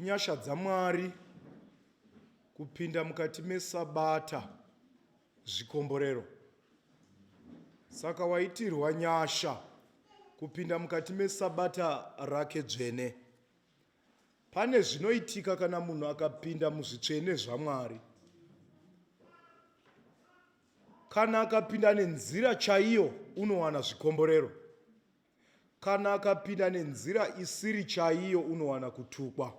nyasha dzaMwari kupinda mukati mesabata zvikomborero. Saka waitirwa nyasha kupinda mukati mesabata rake dzvene. Pane zvinoitika kana munhu akapinda muzvitsvene zvaMwari. Kana akapinda nenzira chaiyo unowana zvikomborero. Kana akapinda nenzira isiri chaiyo unowana kutukwa.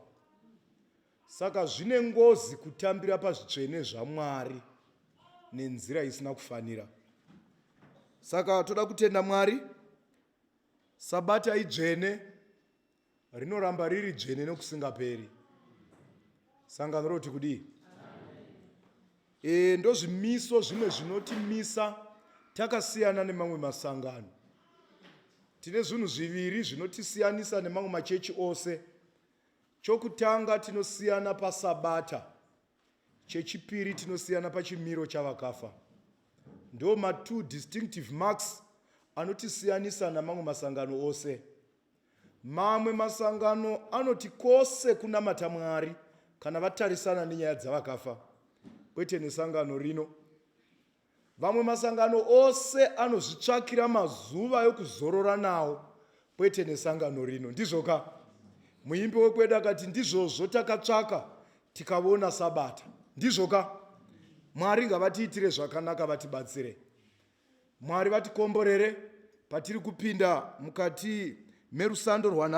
Saka zvine ngozi kutambira pazvitsvene zvaMwari nenzira isina kufanira. Saka toda kutenda Mwari, sabata idzvene, rinoramba riri dzvene nokusingaperi. Sangano roti kudii? Ndozvimiso zvimwe zvinotimisa takasiyana nemamwe masangano. Tine zvinhu zviviri zvinotisiyanisa nemamwe machechi ose. Chokutanga, tinosiyana pasabata. Chechipiri, tinosiyana pachimiro chavakafa. Ndo ma2 distinctive marks anotisiyanisa namamwe masangano ose. Mamwe masangano anoti kose kunamata Mwari kana vatarisana nenyaya dzavakafa, kwete nesangano rino. Vamwe masangano ose anozvitsvakira mazuva yokuzorora nawo, kwete nesangano rino. Ndizvoka? Muimbi wekwedu akati ndizvozvo takatsvaka tikaona sabata. Ndizvoka? Mwari ngavatiitire zvakanaka, vatibatsire. Mwari vatikomborere patiri kupinda mukati merusando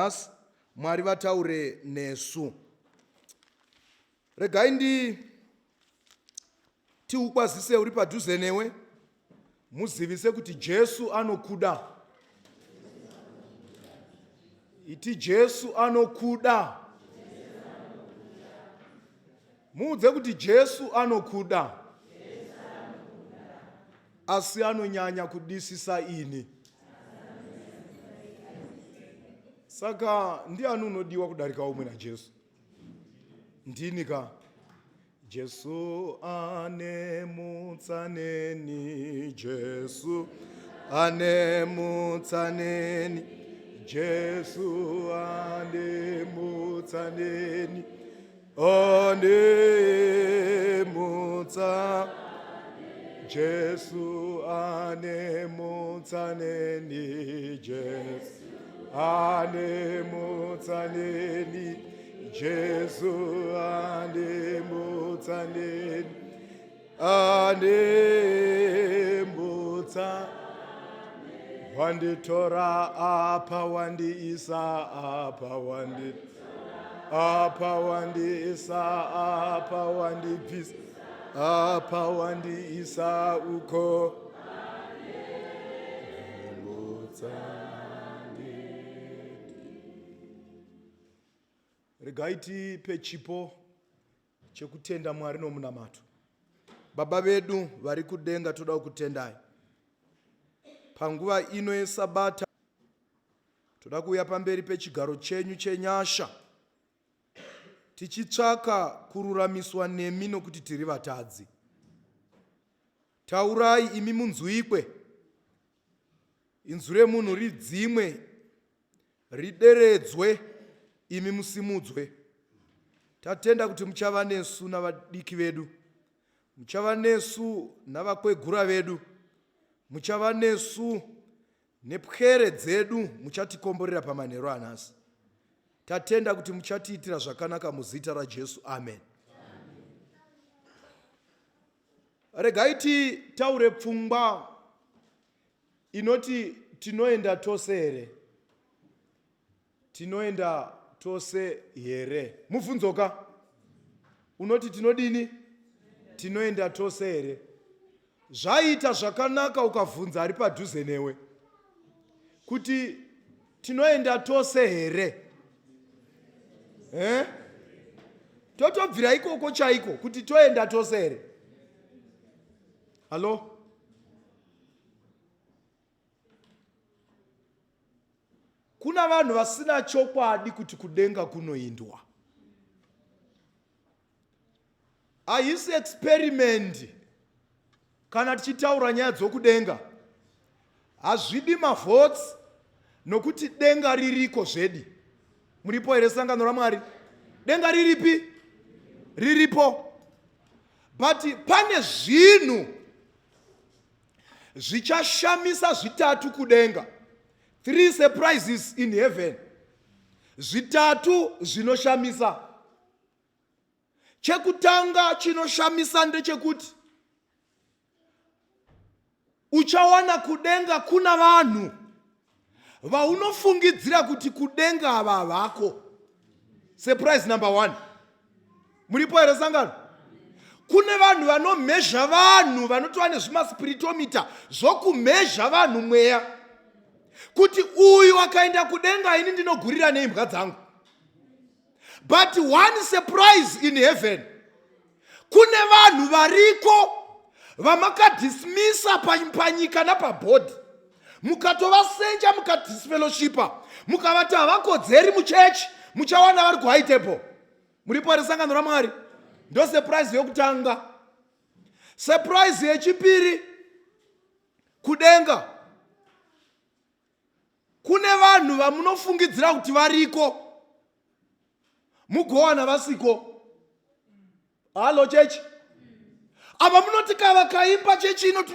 Mwari vataure nesu. Regai tiukwazise uri padhuze newe, muzivise kuti Jesu anokuda. Iti Jesu anokuda. Muudze kuti Jesu anokuda. Asi anonyanya kudisisa ini. Saka ndiani unodiwa kudarika umwe naJesu? Ndini ka? Jesu anemutsa neni, Jesu anemutsa neni, Jesu anemutsa neni, anemutsa, Jesu anemutsa neni, Jesu anemutsa neni, Jesu anemutsa neni, anemutsa. Wanditora apa wandiisa apa apa wandiisa apa wandibvisa apa wandiisa uko. Regai tipe chipo chekutenda Mwari nomunamato. Baba vedu vari kudenga, toda kukutendai panguva ino yesabata. Toda kuuya pamberi pechigaro chenyu chenyasha, tichitsvaka kururamiswa nemi nokuti tiri vatadzi. Taurai imi munzwikwe, inzwi remunhu ridzimwe, rideredzwe, imi musimudzwe. Tatenda kuti muchava nesu navadiki vedu, muchava nesu navakwegura vedu, muchava nesu nepwere dzedu, muchatikomborera pamanheru anhasi. Tatenda kuti muchatiitira zvakanaka muzita raJesu. Amen. Regai titaure pfungwa inoti tinoenda tose here? Tinoenda tose here? Mubvunzoka? Unoti tinodini? Tinoenda tose here? Zvaita zvakanaka ukabvunza ari padhuze newe kuti tinoenda tose here? Totobvira ikoko chaiko kuti toenda tose here? Halo? Kuna vanhu vasina chokwadi kuti kudenga kunoindwa. Haisi experiment kana tichitaura nyaya dzokudenga. Hazvidi mavhotsi nokuti denga ririko zvedi. Muripo here sangano raMwari? denga riripo. But pane zvinhu zvichashamisa zvitatu kudenga. 3 surprises in heaven. Zvitatu zvinoshamisa. Chekutanga chinoshamisa ndechekuti uchawana kudenga kuna vanhu vaunofungidzira kuti kudenga ava vako. Surprise number 1. Muripo here sangano? Kune vanhu vanomezha vanhu vanotova nezvimaspiritomita zvokumezha vanhu mweya kuti uyu akaenda kudenga ini ndinogurira neimbwa dzangu. But one surprise in heaven, kune vanhu variko vamakadismisa panyika napabhodi, mukatovasenja mukadisfellowshipa, mukavati havakodzeri muchechi, muchawana vari kuhigh table. Muripo resangano raMwari? Ndo surprise yokutanga. Surprise yechipiri, kudenga kune vanhu vamunofungidzira kuti variko mugowana vasiko. Halo chechi, ava munoti kavakaimba chechi inoti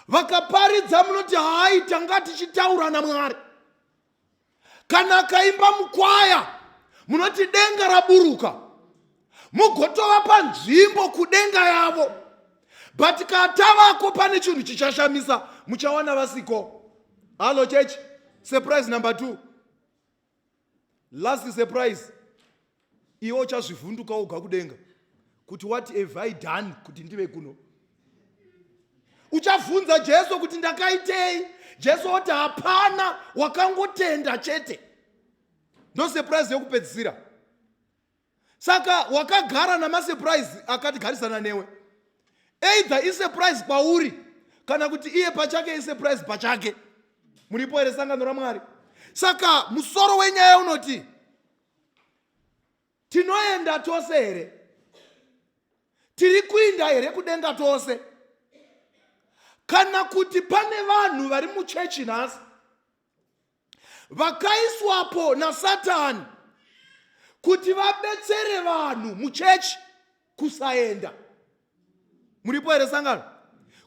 vakaparidza munoti hai tanga tichitaura naMwari. Kana akaimba mukwaya munoti denga raburuka, mugotova panzvimbo kudenga yavo. But katavako pane chinhu chichashamisa, muchawana vasiko. Halo chechi. Surprise number 2. Last surprise. Iwo uchazvivhunduka uga kudenga kuti what have I done kuti ndive kuno. Uchavhunza Jesu kuti ndakaitei. Jesu oti hapana, wakangotenda chete. Ndo surprise yokupedzisira. Saka wakagara namasurprise akatigarisana newe. Either isurprise pauri kana kuti iye pachake isurprise pachake. Muripo here sangano raMwari? Saka musoro wenyaya unoti tinoenda tose here? Tiri kuinda here kudenga tose? Kana kuti pane vanhu vari muchechi nhasi vakaiswapo naSatani kuti vabetsere vanhu muchechi kusaenda. Muripo here sangano?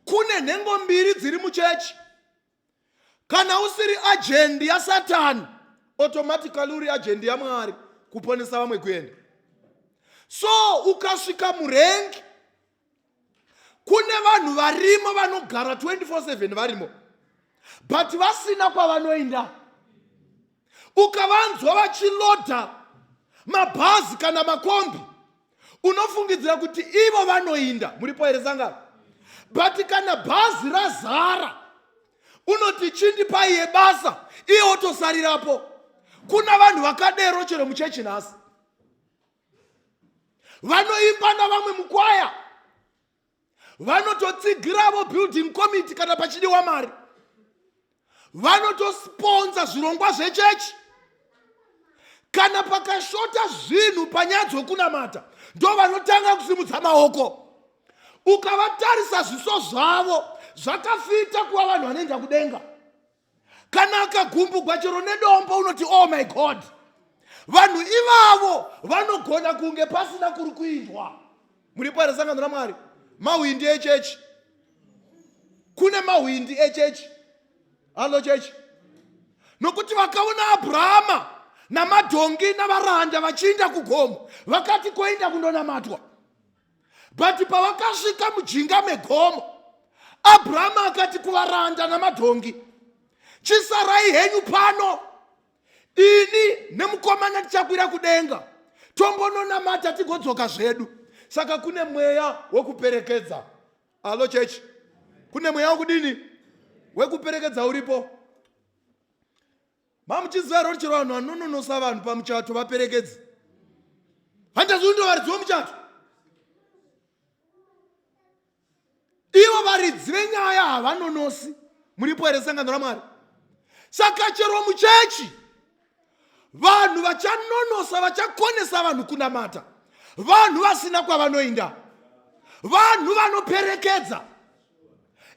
Kune nhengo mbiri dziri muchechi. Kana usiri ajendi yaSatani, automatically uri ajendi yaMwari kuponesa vamwe kuenda. So ukasvika murengi, kune vanhu varimo vanogara 24/7 varimo, but vasina kwavanoenda. Ukavanzwa vachilodha mabhazi kana makombi, unofungidzira kuti ivo vanoinda. Muripo here sangano? But kana bhazi razara, unoti chindipaiye basa, iye otosarirapo. Kuna vanhu vakadero chero muchechi nhasi, vanoimba navamwe mukwaya, vanototsigiravo building committee kana pachidiwa mari, vanotosponza zvirongwa zvechechi. Kana pakashota zvinhu panyaya dzokunamata, ndo vanotanga kusimudza maoko. Ukavatarisa zviso zvavo zvakafita kuva vanhu vanoenda kudenga. Kana akagumbugwa chero nedombo unoti oh my God. Vanhu ivavo vanogona kunge pasina kuri kuindwa. Muripo here sangano raMwari? Mahwindi echechi. Kune mahwindi echechi. Halo chechi. Nokuti vakaona Abrahama namadhongi navaranda vachiinda kugomo, vakati koenda kundonamatwa. But pavakasvika mujinga megomo, Abrahama akati kuvaranda namadhongi, chisarai henyu pano, ini nemukomana tichakwira kudenga, tombononamata tigodzoka zvedu. Saka kune mweya wekuperekedza. Halo chechi. Kune mweya wekudini? Wekuperekedza uripo. Mamuchiziva rori chero vanhu vanononosa vanhu pamuchato vaperekedzi. Handazvindo varidziwo muchato. Ivo varidzi venyaya havanonosi. Muripo here sangano raMwari? Saka chero muchechi vanhu vachanonosa, vachakonesa vanhu kunamata, vanhu vasina kwavanoinda, vanhu vanoperekedza,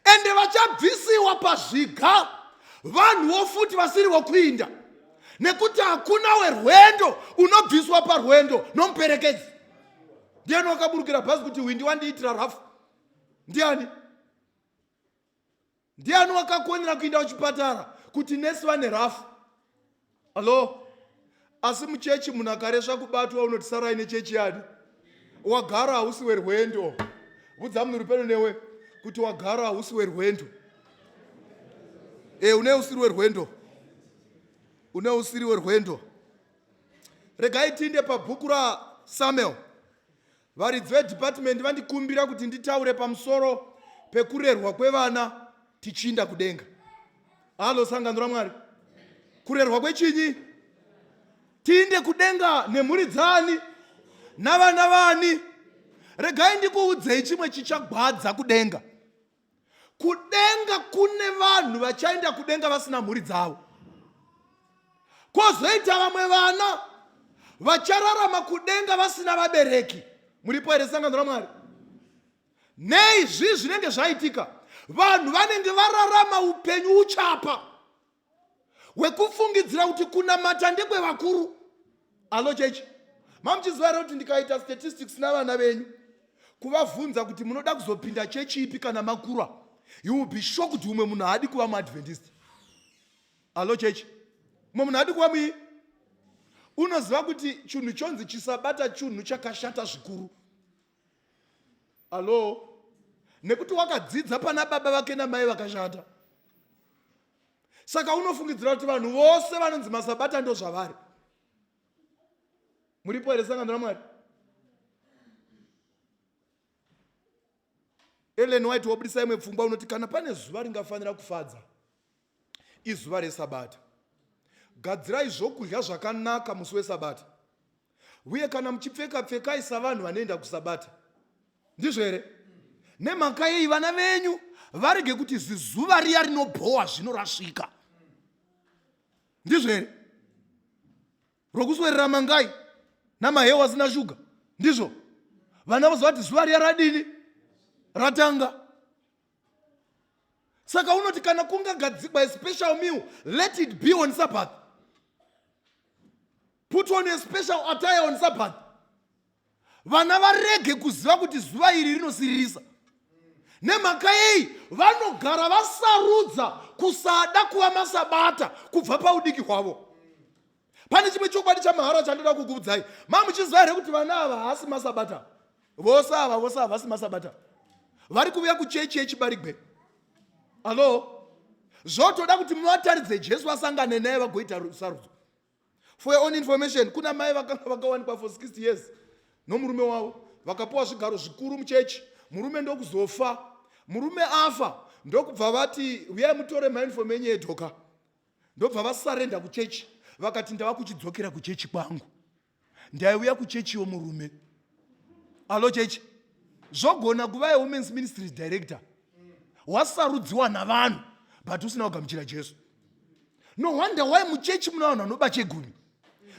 ende vachabvisiwa pazviga vanhuwo futi vasiri vokuinda. nekuti hakuna werwendo unobviswa parwendo nomuperekedzi. Ndiani wakaburukira bhazi kuti windi wandiitira rafu? Ndiani? Ndiani wakakonera kuinda kuchipatara kuti nesi vane rafu? Alo? Asi muchechi munhu akaresva kubatwa unoti sarai nechechi yani? Wagara hausi werwendo. Budza munhu rupeno newe kuti wagara hausi werwendo. Une usiri werwendo. Une usiri werwendo. Regai tinde pabhuku raSamuel. Varidzi vedepartment vandikumbira kuti nditaure pamusoro pekurerwa kwevana tichinda kudenga. Halo sangano raMwari. Kurerwa kwechinyi? Tinde kudenga nemhuri dzani navana vani. Regai ndikuudzei chimwe chichagwadza kudenga. Kudenga kune vanhu vachaenda kudenga vasina mhuri dzavo. Kwozoita vamwe vana vachararama kudenga vasina vabereki. Muripo here sangano raMwari? Nei zvi zvinenge zvaitika. Vanhu vanenge vararama upenyu uchapa hwekufungidzira kuti kunamata ndekwevakuru. Alo chechi, mamuchiziva here kuti ndikaita statistics navana venyu kuvabvunza kuti munoda kuzopinda chechi ipi kana makura, you will be shocked kuti umwe munhu haadi kuva muadventist. Alo chechi, umwe munhu haadi kuva mui. Unoziva kuti chinhu chonzi chisabata chinhu chakashata zvikuru. Alo? Nekuti wakadzidza pana baba vake namai vakashata. Saka unofungidzira kuti vanhu vose vanonzi masabata ndo zvavari. Muripo here sangano raMwari? Ellen White wabudisa imwe pfungwa unoti kana pane zuva ringafanira kufadza izuva reSabata. Gadzirai zvokudya zvakanaka musi weSabata. Uye kana muchipfeka pfekai savanhu vanoenda kuSabata. Ndizvo here? Nemhaka yei vana venyu varege kuti zizuva riya rinobhowa zvino rasvika. Ndizvo here? Rokuswerera mangai namahewa asina shuga. Ndizvo? Vana voziva kuti zuva riya radini? Ratanga. Saka unoti kana kungagadzikwa a special meal, let it be on Sabbath. Put on a special attire on Sabbath. Vana varege kuziva kuti zuva iri rinosirisa. Nemhaka yei vanogara vasarudza kusada kuva maSabata kubva paudiki hwavo. Pane chimwe chokwadi chamahara chandoda kukuudzai. Mamuchiziva here kuti vana ava hasi maSabata? Vose ava hasi maSabata. Vari kuuya kuchechi yechibarigwe. Alo? Zvotoda kuti muvataridze Jesu asangane naye vagoita sarudzo. For your own information, kuna mai vakawanikwa for 60 years nomurume wavo, vakapiwa zvigaro zvikuru muchechi. Murume ndokuzofa. Murume afa ndokubva vati uyai mutore mainfomu enyu yedhoka. Ndobva vasarenda kuchechi. Vakati ndava kuchidzokera kuchechi kwangu. Ndaiuya kuchechi yomurume. Alo chechi. Zvogona kuva women's ministry director. Wasarudziwa navanhu but usina kugamuchira Jesu. No wonder why muchechi muna vanhu vanoba chegumi.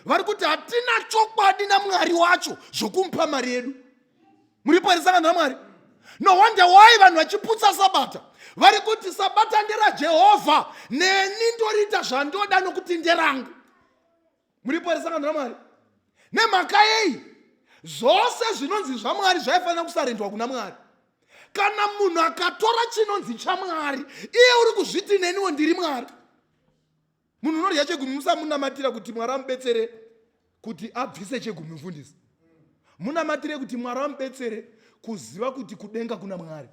Vari kuti hatina chokwadi naMwari wacho zvokumupa mari yedu. Muripo here sangano raMwari? No wonder why vanhu vachiputsa Sabata. Vari kuti Sabata nderaJehovha, neni ndoriita zvandoda nokuti nderangu. Muripo here sangano raMwari? Nemhaka yei zvose zvinonzi zvaMwari zvaifanira kusarendwa kuna Mwari. Kana munhu akatora chinonzi chaMwari, iye uri kuzviti neniwo ndiri Mwari. Munhu unorya chegumi musamunamatira kuti Mwari amubetsere kuti abvise chegumi mufundisi. Munamatire kuti Mwari amubetsere kuziva kuti kudenga kuna Mwari.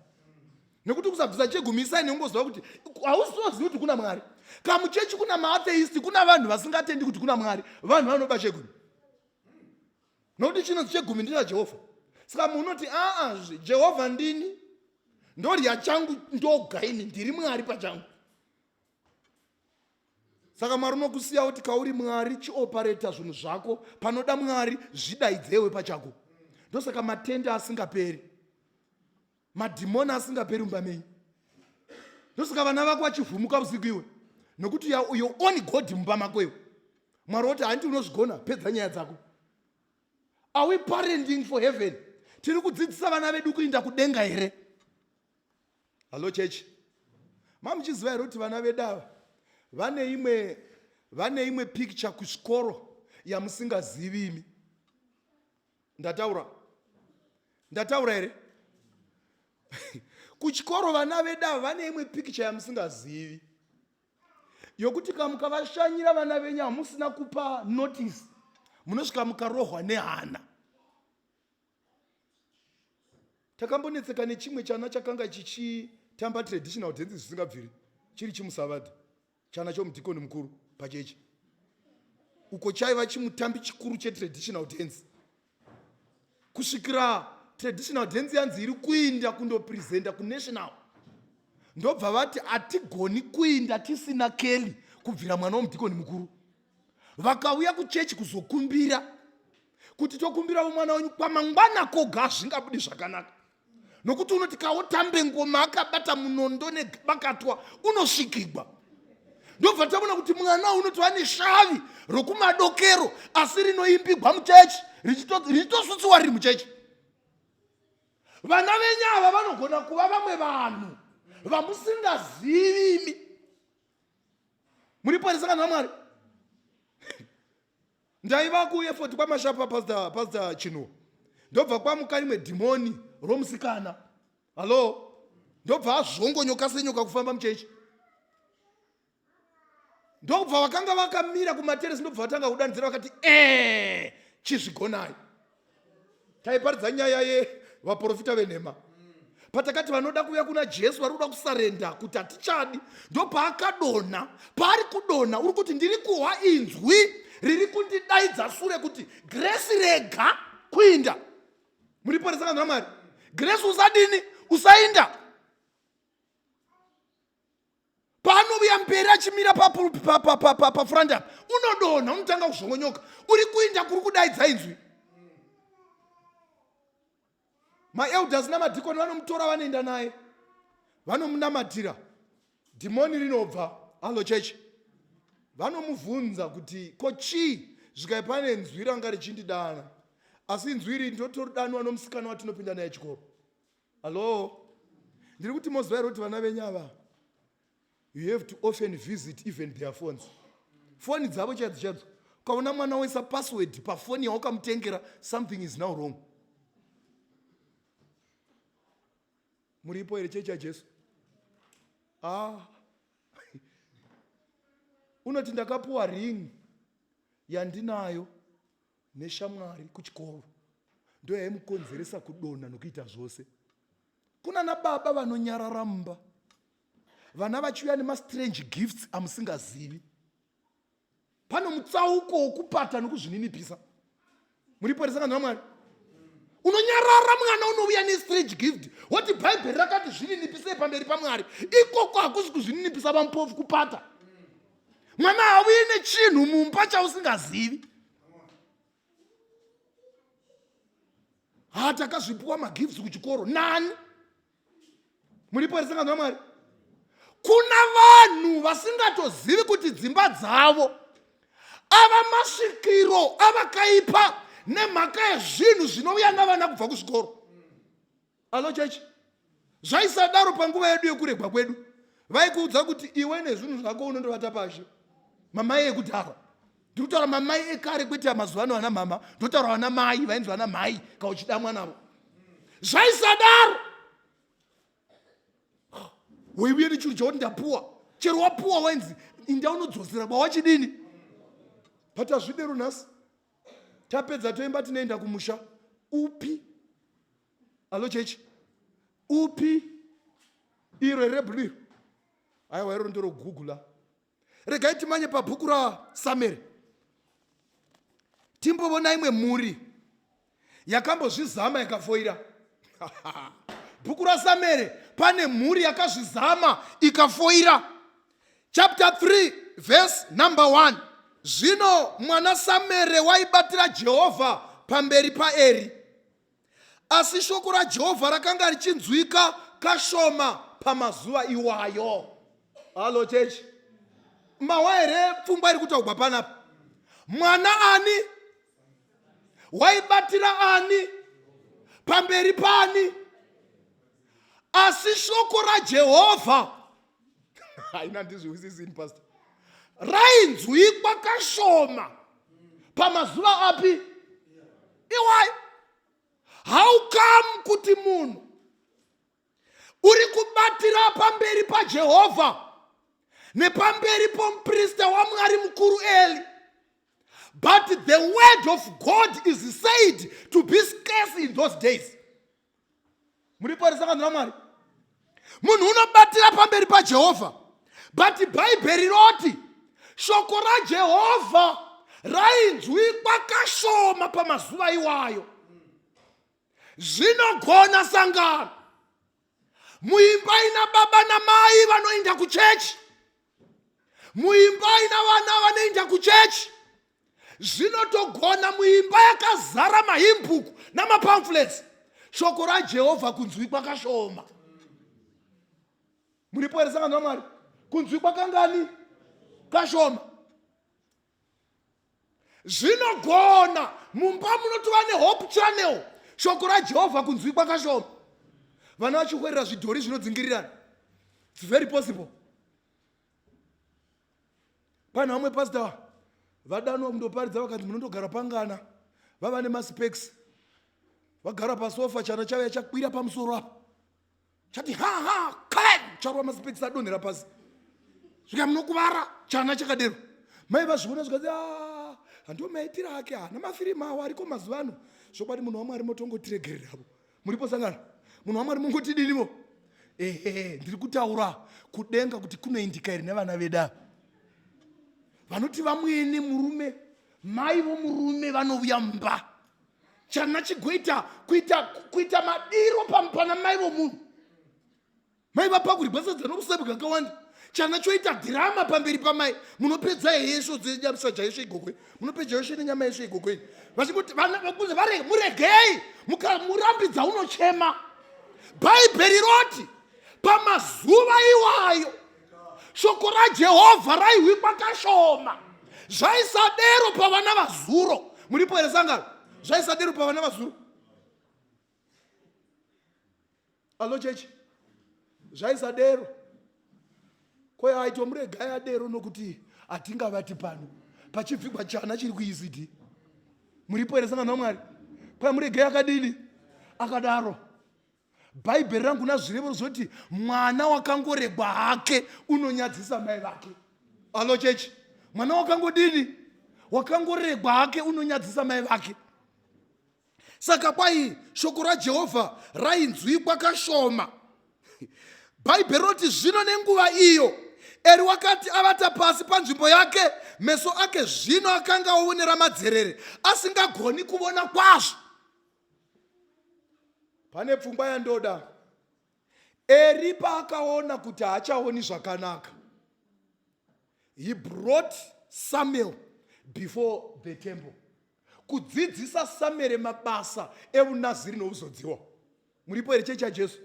Nekuti kusabvisa chegumi isai neungoziva kuti hausizivi kuti kuna Mwari. Kamuchechi kuna maatheisti, kuna vanhu vasingatendi kuti kuna Mwari, vanhu vanoba chegumi. Nokuti chinonzi chegumi ndinaJehovha. Saka munhu unoti Jehovha ndini, ndorya changu ndoga ini, ndiri Mwari pachangu. Saka Mwari unokusiya kuti kauri Mwari chiopareta zvinhu zvako, panoda Mwari zvidaidzewe pachako. Ndosaka matenda asingaperi, madhimoni asingaperi mumba menyu. Ndosaka vana vako vachivhumuka usiku iwe, nokuti you only God mumba mako iwe. Mwari woti handiti unozvigona, pedza nyaya dzako. Are we parenting for heaven? Tiri kudzidzisa vana vedu kuinda kudenga here? Hello church. Mamuchiziva here kuti vana vedu ava vane imwe vane imwe picture kuchikoro yamusingazivi imi. Ndataura here? Kuchikoro vana vedu vane imwe picture yamusingazivi yokuti kamukavashanyira vana venyu hamusina kupa notice, munosvika mukarohwa nehana. Takambonetseka nechimwe chana chakanga chichitamba traditional dance zvisingabviri chiri chimusavadha, chana chomudhikoni mukuru pachechi. Uko chaiva chimutambi chikuru chetraditional dance. Kusvikira traditional dance yanzi iri kuinda kundopresenta kunational, ndobva vati hatigoni kuinda tisina Kelly kubvira mwana womudhikoni mukuru. Vakauya kuchechi kuzokumbira kuti tokumbira mwana wenyu kwamangwana koga zvingabudi zvakanaka, nokuti unoti kaotambe ngoma akabata munondo nebakatwa unosvikigwa. Ndobva taona kuti mwana unotova neshavi rokumadokero asi rinoimbigwa muchechi richitosutsiwa riri muchechi. Vana venyu ava vanogona kuva vamwe vanhu vamusingazivi imi. Muriporesana naMwari. Ndaiva kueffort kwamashapa pastor Chino. Ndobva kwamuka rimwe dhimoni romusikana. Halo. Ndobva azvongonyoka senyoka kufamba muchechi. Ndobva vakanga vakamira kumateresi, ndobva vatanga kudanidzira vakati chizvigonai. Taiparidza nyaya yevaprofita venhema. Patakati vanoda kuuya kuna Jesu vari kuda kusarenda kuti hatichadi, ndopaakadonha. Paari kudonha uri kuti ndiri kuhwa inzwi riri kundidaidza sure kuti Grace rega kuinda. Muriporesana naMwari. Grace usadini, usainda. Paanouya mberi achimira pafront apa unodonha, unotanga kuzvongonyoka. Uri kuinda kuri kudaidza inzwi. Maelders namadhikoni vanomutora vanoenda naye, vanomunamatira. Dhimoni rinobva. Halo chechi. Vanomubvunza kuti ko chii zvikai pane nzwi ranga richindidana, asi nzwi iri ndotoridanwa nomusikana watinopinda naye chikoro. Halo. Ndiri kuti moziva here kuti vana venyu ava, you have to often visit even their phones. Phone dzavo chadzo. Ukaona mwana oisa password pafoni yawakamutengera, something is now wrong. Muripo here chechi yaJesu? Unoti ndakapuwa ring yandinayo neshamwari kuchikoro, ndo yaimukonzeresa kudonha nokuita zvose. Kuna nababa vanonyarara mumba, vana vachiuya nemastrange gifts amusingazivi. Pano mutsauko wokupata nokuzvininipisa. Muriporesana naMwari. Unonyarara mwana unouya nestrange gift, woti bhaibheri rakati zvininipise pamberi paMwari. Ikoko hakusi kuzvininipisa vamupofu kupata. Mwana hauyi nechinhu mumba chausingazivi. Takazvipuwa magifts kuchikoro. Nani? Muriporesana naMwari. Kuna vanhu vasingatozivi kuti dzimba dzavo ava masvikiro avakaipa nemhaka yezvinhu zvinouya navana kubva kuzvikoro. Halo chechi. Zvaisadaro panguva yedu yekuregwa kwedu. Vaikuudza kuti iwe nezvinhu zvako unondovata pashi. Mamai ekudhara. Ndiri kutaura mamai ekare, kwete mazuva ano ana mama. Ndotaura vana mai vainzi vana mai kauchida mwanavo. Zvaisadaro. Weiuye nechinhu chakuti ndapuwa. Chero wapuwa wainzi inda unodzosera wachidini. Pata zvidero nhasi. Tapedza toimba tinoenda kumusha. Upi? Halo chechi. Upi? Iro rebhuru. Aiwa iro ndiro Google. Regai timanye pabhuku raSamueri. Timbovona imwe mhuri yakambozvizama ikafoira. Bhuku raSamueri pane mhuri yakazvizama ikafoira. Chapter 3 verse number 1. Zvino mwana Samueri waibatira Jehovha pamberi paEri, asi shoko raJehovha rakanga richinzwika kashoma pamazuva iwayo. Halo chechi. Mawa here pfungwa iri kutaurwa panapa. Mwana ani? Waibatira ani? Pamberi pani? Asi shoko raJehovha. Haina ndizviwisisini pastor. rainzwikwa kashoma pamazuva api iwayo. How come kuti munhu uri kubatira pamberi paJehovha nepamberi pomuprista waMwari mukuru Eli, but the word of God is said to be scarce in those days? Muriporesanga naMwari. Munhu unobatira pamberi paJehovha, but Bhaibheri roti shoko raJehovha rainzwikwa kashoma pamazuva iwayo. Zvinogona sangano muimba ina baba namai vanoenda kuchechi, muimba ina vana vanoenda kuchechi, zvinotogona muimba yakazara mahimbuku namapamphulets, shoko raJehovha kunzwikwa kashoma. Muriporesanga naMwari, kunzwikwa kangani? Kashoma. Zvinogona mumba munotova neHope Channel, shoko raJehovha kunzwikwa kashoma. Vana vachikwerera zvidhori zvinodzingirirana. It's very possible. Pana vamwe pastor vadanwa kundoparidza vakati munondogara pangana, vava nemaspecks, vagara pasofa, chana chavo chakwira pamusoro apo, chati kai charwa maspecks adonhera pasi, svika munokuvara, chana chakadero. Mai vazviona zvikati handiwo maitira ake, hana mafirimu awo ariko mazuva ano. Zvokwadi munhu waMwari motongotiregererapo. Muripo sangana? Munhu waMwari mongotidinimo? Ndiri kutaura kudenga kuti kunoindika iri nevana vedu vanoti vamweni murume, mai vomurume vanouya mumba, chana chigoita kuita madiro pana mai vomunhu. Mai vapakuribhasadza nokusabuka kakawanda, chana choita dhirama pamberi pamai. Munopedza yesho dzenyamsaja yesho igokwe, munopedza yesho nenyama yesho igokweni. Vachikuti vana vakuzi muregei, murambidza unochema. Bhaibheri roti pamazuva iwayo shoko raJehovha raihwikwa kashoma. Zvaisadero pavana vazuro. Muripo here sangano? Zvaisadero pavana vazuro. Alo chechi, zvaisadero. Koya aito muregai adero nokuti atingavati pano pachipfigwa chana chiri kuECD. Muripo here sangano naMwari? Koya muregai akadini? Akadaro. Bhaibheri rangu nazvirevo zvoti mwana wakangoregwa hake unonyadzisa mai vake. Alo chechi, mwana wakangodini? Wakangoregwa hake unonyadzisa mai vake. Saka kwai shoko raJehovha rainzwikwa kashoma. Bhaibheri roti zvino nenguva iyo Eri wakati avata pasi panzvimbo yake, meso ake zvino akanga aonera madzerere, asingagoni kuona kwazvo. Pane pfungwa yandoda. Eri paakaona kuti haachaoni zvakanaka, he brought Samuel before the temple. Kudzidzisa Samuel mabasa eunaziri nouzodziwa. Muripo here chechi chaJesu?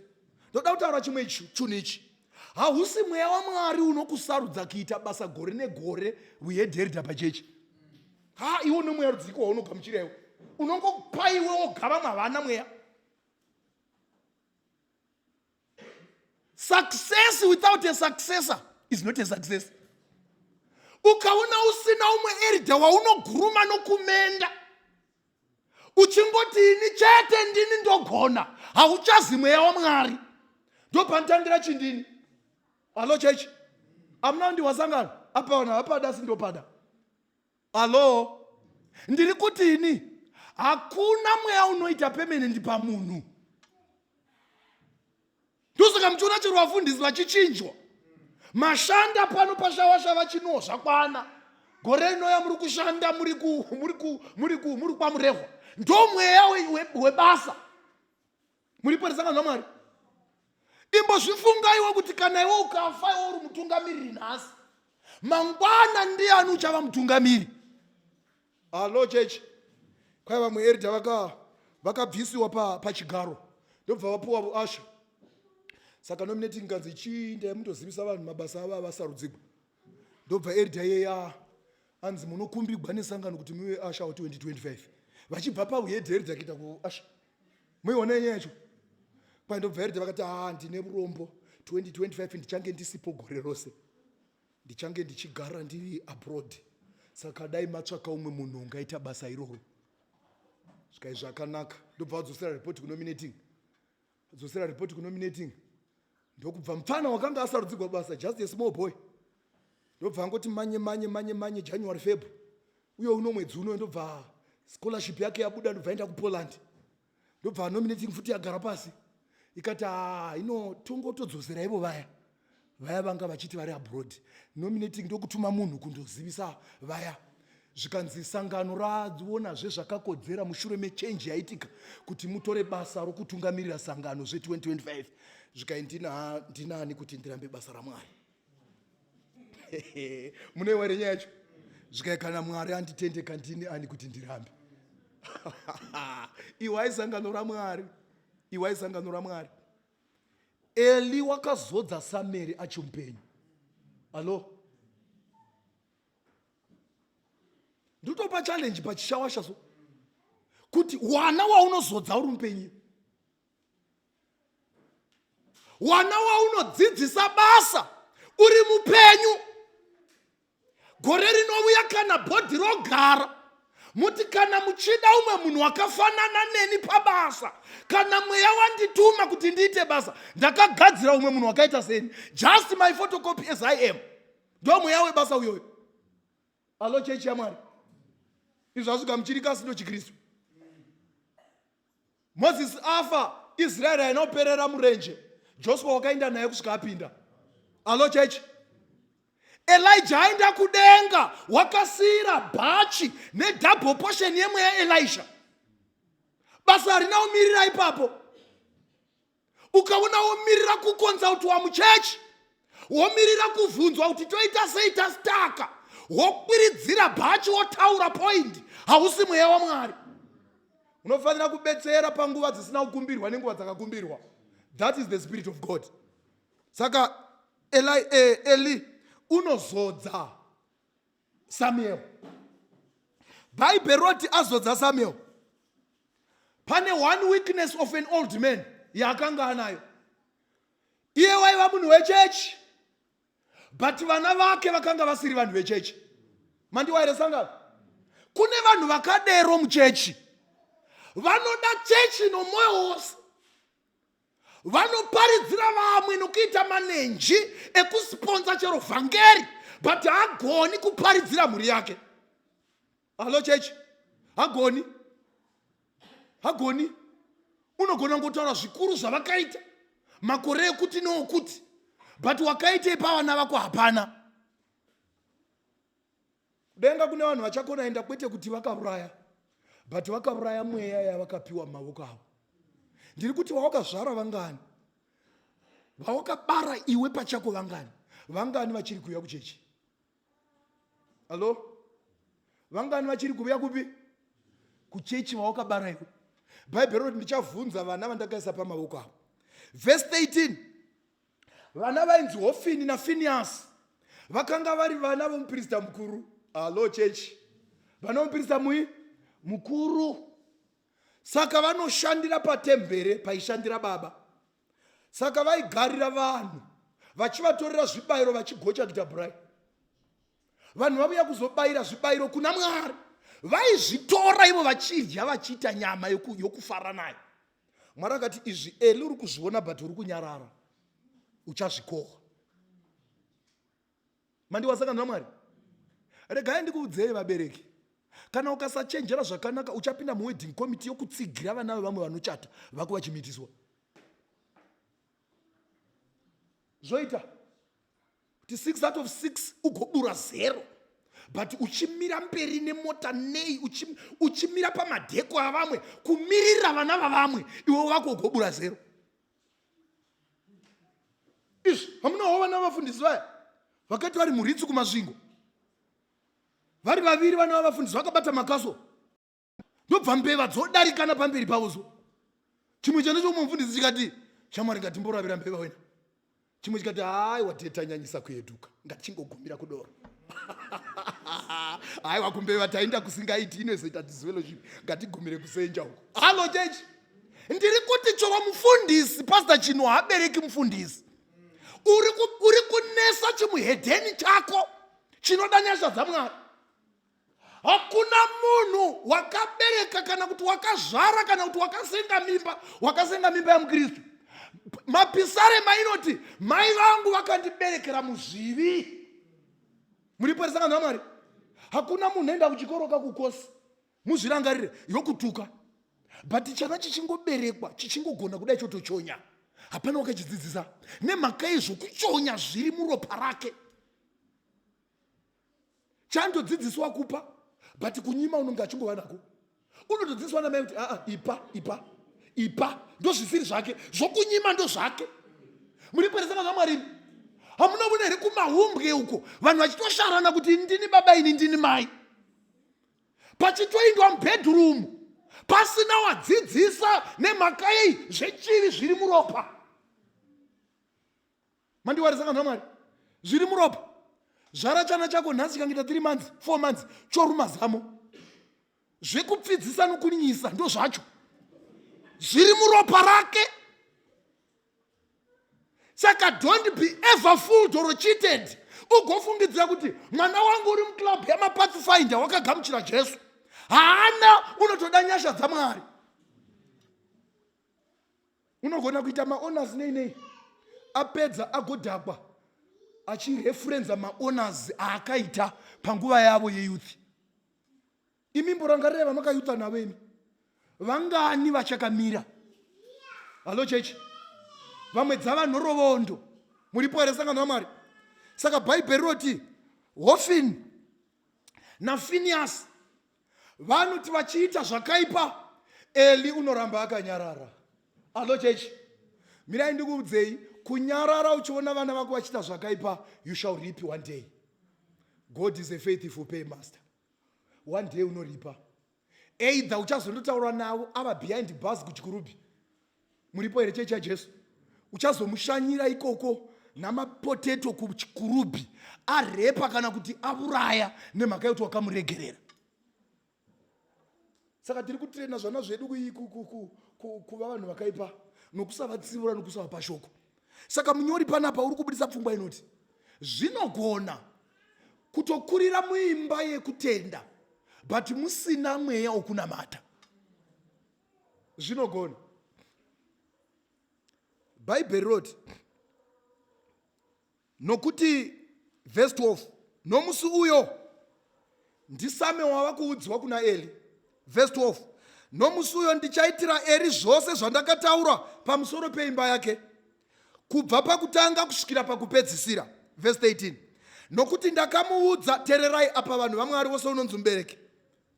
Ndoda kutaura chimwe chinhu ichi. Hausi mweya waMwari unokusarudza kuita basa gore negore wehedheridha pachechi. Iwe une mweya rudziko waunogamuchira iwe. Unongopa iwe wogara mwavana mweya. Success without a successor is not a success. Ukaona usina umwe eridha waunoguruma nokumenda, uchingoti ini chete ndini ndogona, hauchazi mweya waMwari. Ndopantangira chindini. Alo chechi, amuna ndiwasangana apaona apada sindopada. Alo, ndiri kuti ini hakuna mweya unoita permanent pamunhu. Ndosaka mchiona chero vafundisi vachichinjwa. Mashanda pano pashawashava chino zvakwana. Gore rinoya muri kushanda muri kwamurehwa. Ndo mweya webasa. Muriporesanga naMwari. Imbozvifunga iwe kuti kana iwe ukafa iwe uri mutungamiriri nhasi, mangwana ndiani uchava mutungamiri? Alo chechi, kwai vamwe eridha vakabvisiwa pachigaro, ndobva vapuwa asha. Saka nominating kanzi chiinde mundozivisa vanhu mabasa avo avasarudzigwa. Ndobva eridha yeya anzi munokumbigwa nesangano kuti muve asha wa2025. Vachibva pauhedheridha kuita kuasha. Muiona nyaya yacho. Kwai ndobva eridha vakati ndine urombo 2025 ndichange ndisipo gore rose. ndichange ndichigara ndiri abroad. Saka dai matsvaka umwe munhu ungaita basa iroro zvikai zvakanaka, ndobva adzosera report kunominating. Adzosera report kunominating, ndokubva mufana wakanga asarudzirwa basa, just a small boy, ndobva angoti manye January February uyo uno mwedzi uno, ndobva scholarship yake yabuda, ndobva aenda kuPoland, ndobva nominating futi agara pasi, ikati ino tongotodzosera ivo vaya vanga vachiti vari abroad. Nominating ndokutuma munhu kundozivisa vaya, zvikanzi sangano raonazve zvakakodzera mushure mechange yaitika kuti mutore basa rokutungamirira sangano zve2025, zvikai ndinani kuti ndirambe basa raMwari. Munoiwa nyaya yacho, zvikai kana Mwari anditendeka ndini ani kuti ndirambe. Iwai sangano raMwari, iwai sangano raMwari. Eli wakazodza Sameri achimupenyu. Alo, ndotopa challenge pachishawasha so kuti wana waunozodza uri mupenyu, wana waunodzidzisa basa uri mupenyu, gore rinouya kana bhodhi rogara muti kana muchida umwe munhu wakafanana neni pabasa, kana mweya wandituma kuti ndiite basa, ndakagadzira umwe munhu wakaita seni, just my photocopy as I am, ndo mweya webasa uyoyo. Alo chechi yaMwari, izvi zvasvika muchirika sino chiKristu. Moses afa, Israeri ainoperera murenje, Joshua wakaenda naye kusvika apinda. Alo chechi, Elijah aenda kudenga, wakasira bhachi nedouble portion yemweya Elisha. Basa harina umirira ipapo. Ukaona umirira kukonsultwa muchechi, womirira kuvhunzwa kuti toita sei tasitaka, wokwiridzira bhachi wotaura point, hausi mweya waMwari. Unofanira kubetsera panguva dzisina kukumbirwa nenguva dzakakumbirwa. That is the spirit of God. Saka Eli unozodza Samuel. Bible roti azodza Samuel. Pane one weakness of an old man yakanga anayo. Iye waiva munhu wechechi, but vana vake vakanga vasiri vanhu vechechi. Mandiwaire sangano. Kune vanhu vakadero muchechi, vanoda chechi nomwoyo wose, vanoparidzira vamwe nokuita manenji ekusponsa chero vhangeri, but hagoni kuparidzira mhuri yake. Alo chechi, hagoni. Unogona ngotaura zvikuru zvavakaita makore ekuti neokuti, but wakaitei pavana vako hapana. Kudenga kune vanhu vachakona enda kwete kuti vakauraya, but vakauraya mweya yavakapiwa mumavoko avo. Ndiri kuti vawakazvara vangani, vawakabara iwe pachako vangani vachiri kuuya kuchechi. Alo, vangani vachiri kuuya kupi? Kuchechi vawakabara iwe. Bible roti ndichavhunza vana vandakaisa pamavoko avo. Verse 18, vana vainzi Hofini naFinehasi vakanga vari vana vomuprista mukuru. Alo chechi, vana vomuprista mukuru. Saka vanoshandira patembere paishandira baba. Saka vaigarira vanhu vachivatorera zvibayiro vachigocha kuita bhurai. Vanhu vauya kuzobayira zvibayiro kuna Mwari, vaizvitora ivo vachidya vachiita nyama yokufara nayo. Mwari akati izvi Eli uri kuzviona but uri kunyarara, uchazvikohwa. Mandiwasangana naMwari. Regai ndikuudzei vabereki, kana ukasachenjera zvakanaka uchapinda muwedding committee yokutsigira vana vevamwe vanochata vako vachimitiswa. Zvoita kuti 6 out of 6 ugobura 0, but uchimira mberi nemota nei, uchimira pamadheko avamwe kumirira vana vavamwe, iwe vako ugobura 0. Izvi hamunawo vana vafundisi vaya vakati vari muritsi kumasvingo, vari vaviri vana vavafundisi vakabata makaso, ndobva mbeva dzodarikana pamberi pavozo. Chimwe chene chomwe mufundisi chikati, shamwari ngatimboravira mbeva wena. Chimwe chikati, haiwa tanyanyisa kueduka, ngatingogumira kudoro. Haiwa kumbeva taenda kusingaiti, inozoita tizweloshipi, ngatigumire kusenja uko. Halo chechi, ndiri kuti chova mufundisi, pastor Chino habereki mufundisi. uri kunesa chimuhedheni chako chinoda nyasha dzaMwari. Hakuna munhu wakabereka kana kuti wakazvara kana kuti wakasenga mimba yamuKristu. Mapisarema inoti mai vangu vakandiberekera muzvivi. Muripo here sangano raMwari? Hakuna munhu enda kuchikoro kakukosi muzvirangarire yokutuka, but chana chichingoberekwa chichingogona kudai chotochonya. Hapana wakachidzidzisa nemhaka yezvokuchonya zviri muropa rake. Chandodzidziswa kupa, but kunyima unonga achingova nako. Unotodzidziswa namai kuti ipa ndozvisiri zvake, zvokunyima ndo zvake. Muripo here sangano raMwari? Hamuna kuona here kumahumbwe uko vanhu vachitosharana kuti ndini baba ini ndini mai, pachitoindwa mubhedhurumu pasina wadzidzisa nemhaka yei zvechivi zviri muropa. Mandiwari sangano raMwari? Zviri muropa. Zvara chana chako nhasi chikaita 3 months 4 months choruma zamo, zvekupfidzisa nokunyisa ndo zvacho zviri muropa rake. Saka don't be ever fooled or cheated. Ugofungidzira kuti mwana wangu uri muclub yamapathfinder wakagamuchira Jesu. Haana, unotoda nyasha dzaMwari. Unogona kuita maoners nei apedza agodhakwa achireferenza maoners aakaita panguva yavo yeyouth. Imi mborangarira vamakayuta navo imi vangani vachakamira. Halo chechi, vamwe dzava nhorovondo. Muripo here sangano raMwari? Saka Bhaibheri roti Hofini naFinehasi vanoti vachiita zvakaipa, Eli unoramba akanyarara. Halo chechi, mirai ndikuudzei, kunyarara uchiona vana vako vachiita zvakaipa, you shall reap one day. God is a faithful paymaster. One day unoripa. Either uchazondotaura navo ava behind bars kuchikurubi. Muripo here chechi yaJesu? Uchazomushanyira ikoko namapoteto kuchikurubi, arepa kana kuti auraya nemhaka yekuti wakamuregerera. Saka tiri kutrena zvana zvedu kuva vanhu vakaipa nokusavatsiura nokusavapa shoko. Saka munyori panapa uri kubudisa pfungwa inoti zvinogona kutokurira muimba yekutenda but musina mweya wokunamata. Zvinogona. Bhaibheri roti nokuti verse 12 nomusi uyo ndisame wava kuudzwa kuna Eli. Verse 12 nomusi uyo ndichaitira Eri zvose zvandakataura pamusoro peimba yake kubva pakutanga kusvikira pakupedzisira. Verse 13 nokuti ndakamuudza, tererai apa vanhu vaMwari vose unonzi mubereki,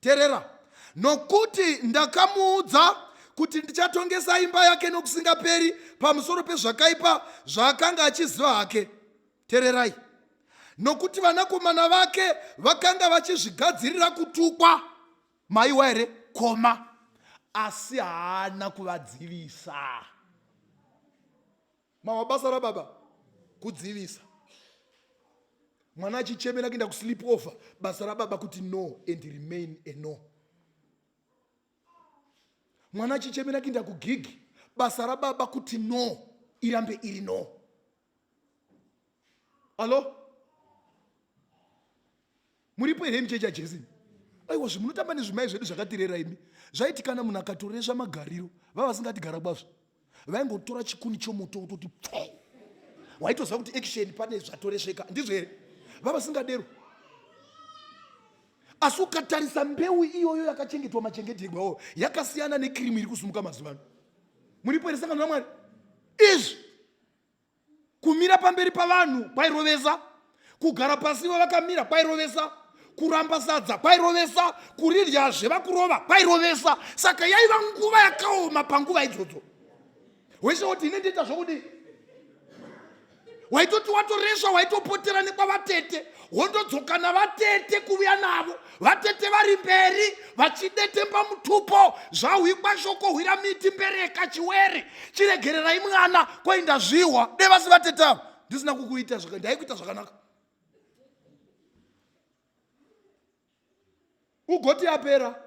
terera, nokuti ndakamuudza kuti ndichatongesa imba yake nokusingaperi pamusoro pezvakaipa zvaakanga achiziva hake. Tererai, nokuti vanakomana vake vakanga vachizvigadzirira kutukwa. Maiwa here? Koma, asi haana kuvadzivisa. Mawa basa rababa kudzivisa. Mwana achichemera kuenda kusleep over, basa rababa kuti no and remain a no. Mwana achichemera kuenda kugigi, basa rababa kuti no irambe iri no. Halo? Muripo here muchechi yaJesu? Aiwa, zvimunotamba nezvimai zvedu zvakatirera imi. Zvaitikana munhu akatoresa magariro, vava vasingati gara kwazvo, vaingotora chikuni chomoto utoti pfe, waitoziva kuti action pane zvatoresveka. Ndizvo here? Vava vasingadero. Asi ukatarisa mbeu iyoyo yakachengetwa machengeterwawo yakasiyana nekirimu iri kusumuka mazuva ano. Muripo here sangano raMwari? Izvi kumira pamberi pavanhu kwairovesa, kugara pasi vakamira kwairovesa, kuramba sadza kwairovesa, kuriryazve vakurova kwairovesa. Saka yaiva nguva yakaoma panguva idzodzo. Wese woti ine ndiita zvokudii? Waitoti watoreswa waitopotera nekwavatete, wondodzoka navatete kuuya navo, vatete vari mberi vachidetemba mutupo, zvahwikwa shoko hwira miti mbereka chiwere chiregererai mwana kwainda zviwa devasi vatete avo. Ndisina kukuita zvakanaka, ndaikuita zvakanaka. Ugoti yapera,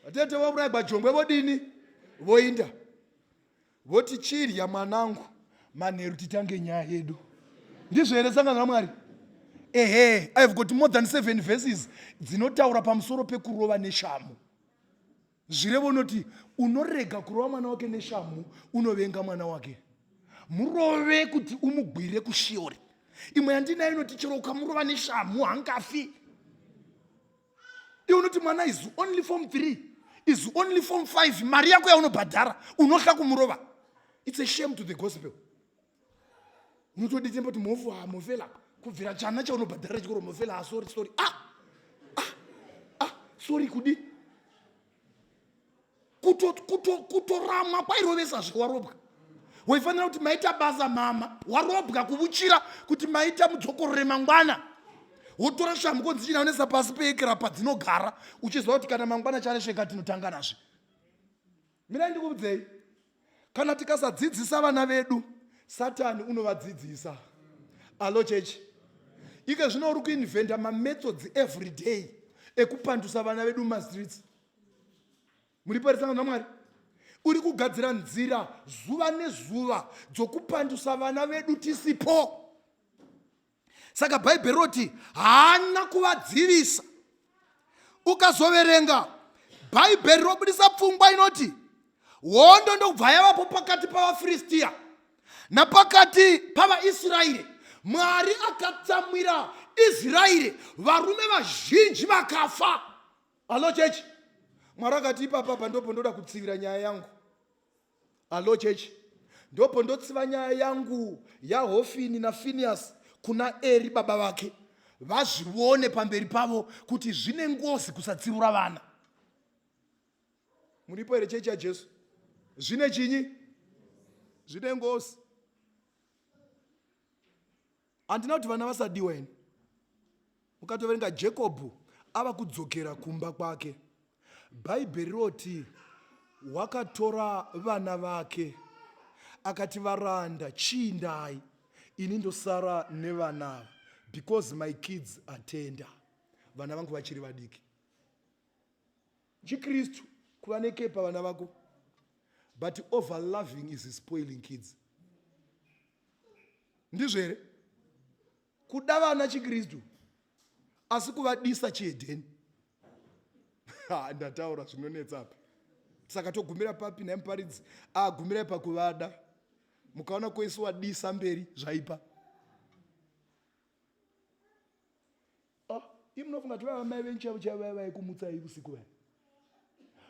vatete vaurayigwa jongwe vodini? Voinda voti chirya mwanangu, manheru titange nyaya yedu. Ndizvo here sangano raMwari? Ehe, I have got more than 7 verses dzinotaura pamusoro pekurova neshamu. Zvirevo noti unorega kurova mwana wake neshamu unovenga mwana wake. Murove kuti umugwire kushiori. Imwe yandinayo inoti chero ukamurova neshamu hangafi. Iwe unoti mwana is only form 3, is only form 5, mari yako yaunobhadhara unohla kumurova. It's a shame to the gospel. Unotodite kuti mofu mofela kubvira chana chaunobhadhara chikoro mofela sorry. Sorry kudi. Kutoramwa kwairovesa zvikwarobwa. Waifanira kuti maita basa mama warobwa kuvuchira kuti maita mudzokorore mangwana. Wotora shamu konzichinaonesa pasi peekera padzinogara uchizwa kuti kana mangwana chanesvika tinotanga nazve. Mina ndikuudzei, kana tikasadzidzisa vana vedu Satani unovadzidzisa. Allo church. Ike zvino uri kuinventa methods every day ekupandusa vana vedu mumastreets. Muriporesana naMwari? Uri kugadzira nzira zuva nezuva dzokupandusa vana vedu tisipo. Saka Bhaibheri roti haana kuvadzivisa. Ukazoverenga Bhaibheri robudisa pfungwa inoti hondo ndobva yavapo pakati pavaFiristia napakati pavaIsraeri. Mwari akatsamwira Israeri, varume vazhinji vakafa. Allo church. Mwari akati ipapa ndopo ndoda kutsivira nyaya yangu. Allo church. Ndopo ndotsiva nyaya yangu yaHofini naFinehasi kuna Eri baba vake. Vazvione pamberi pavo kuti zvine ngozi kusatsiura vana. Muripo here chechi yaJesu? Zvine chinyi? Zvine ngozi. Handina kuti vana vasadiwa eni. Mukatoverenga Jakobho ava kudzokera kumba kwake. Bhaibheri roti wakatora vana vake akati varanda chiindai ini ndosara nevana because my kids are tender. Vana vangu vachiri vadiki. Chikristu kuva nekepa vana vako, but over loving is spoiling kids. Ndizvo here? Kuda vana chikristu asi kuvadisa chiedheni. Ndataura zvinonetsa apa. Saka togumira papi namuparidzi agumirai pakuvada. Mukaona kuisiwa disa mberi zvaipa. Imi munofunga kuti vamai venyu chaivo vaikumutsai usiku vai.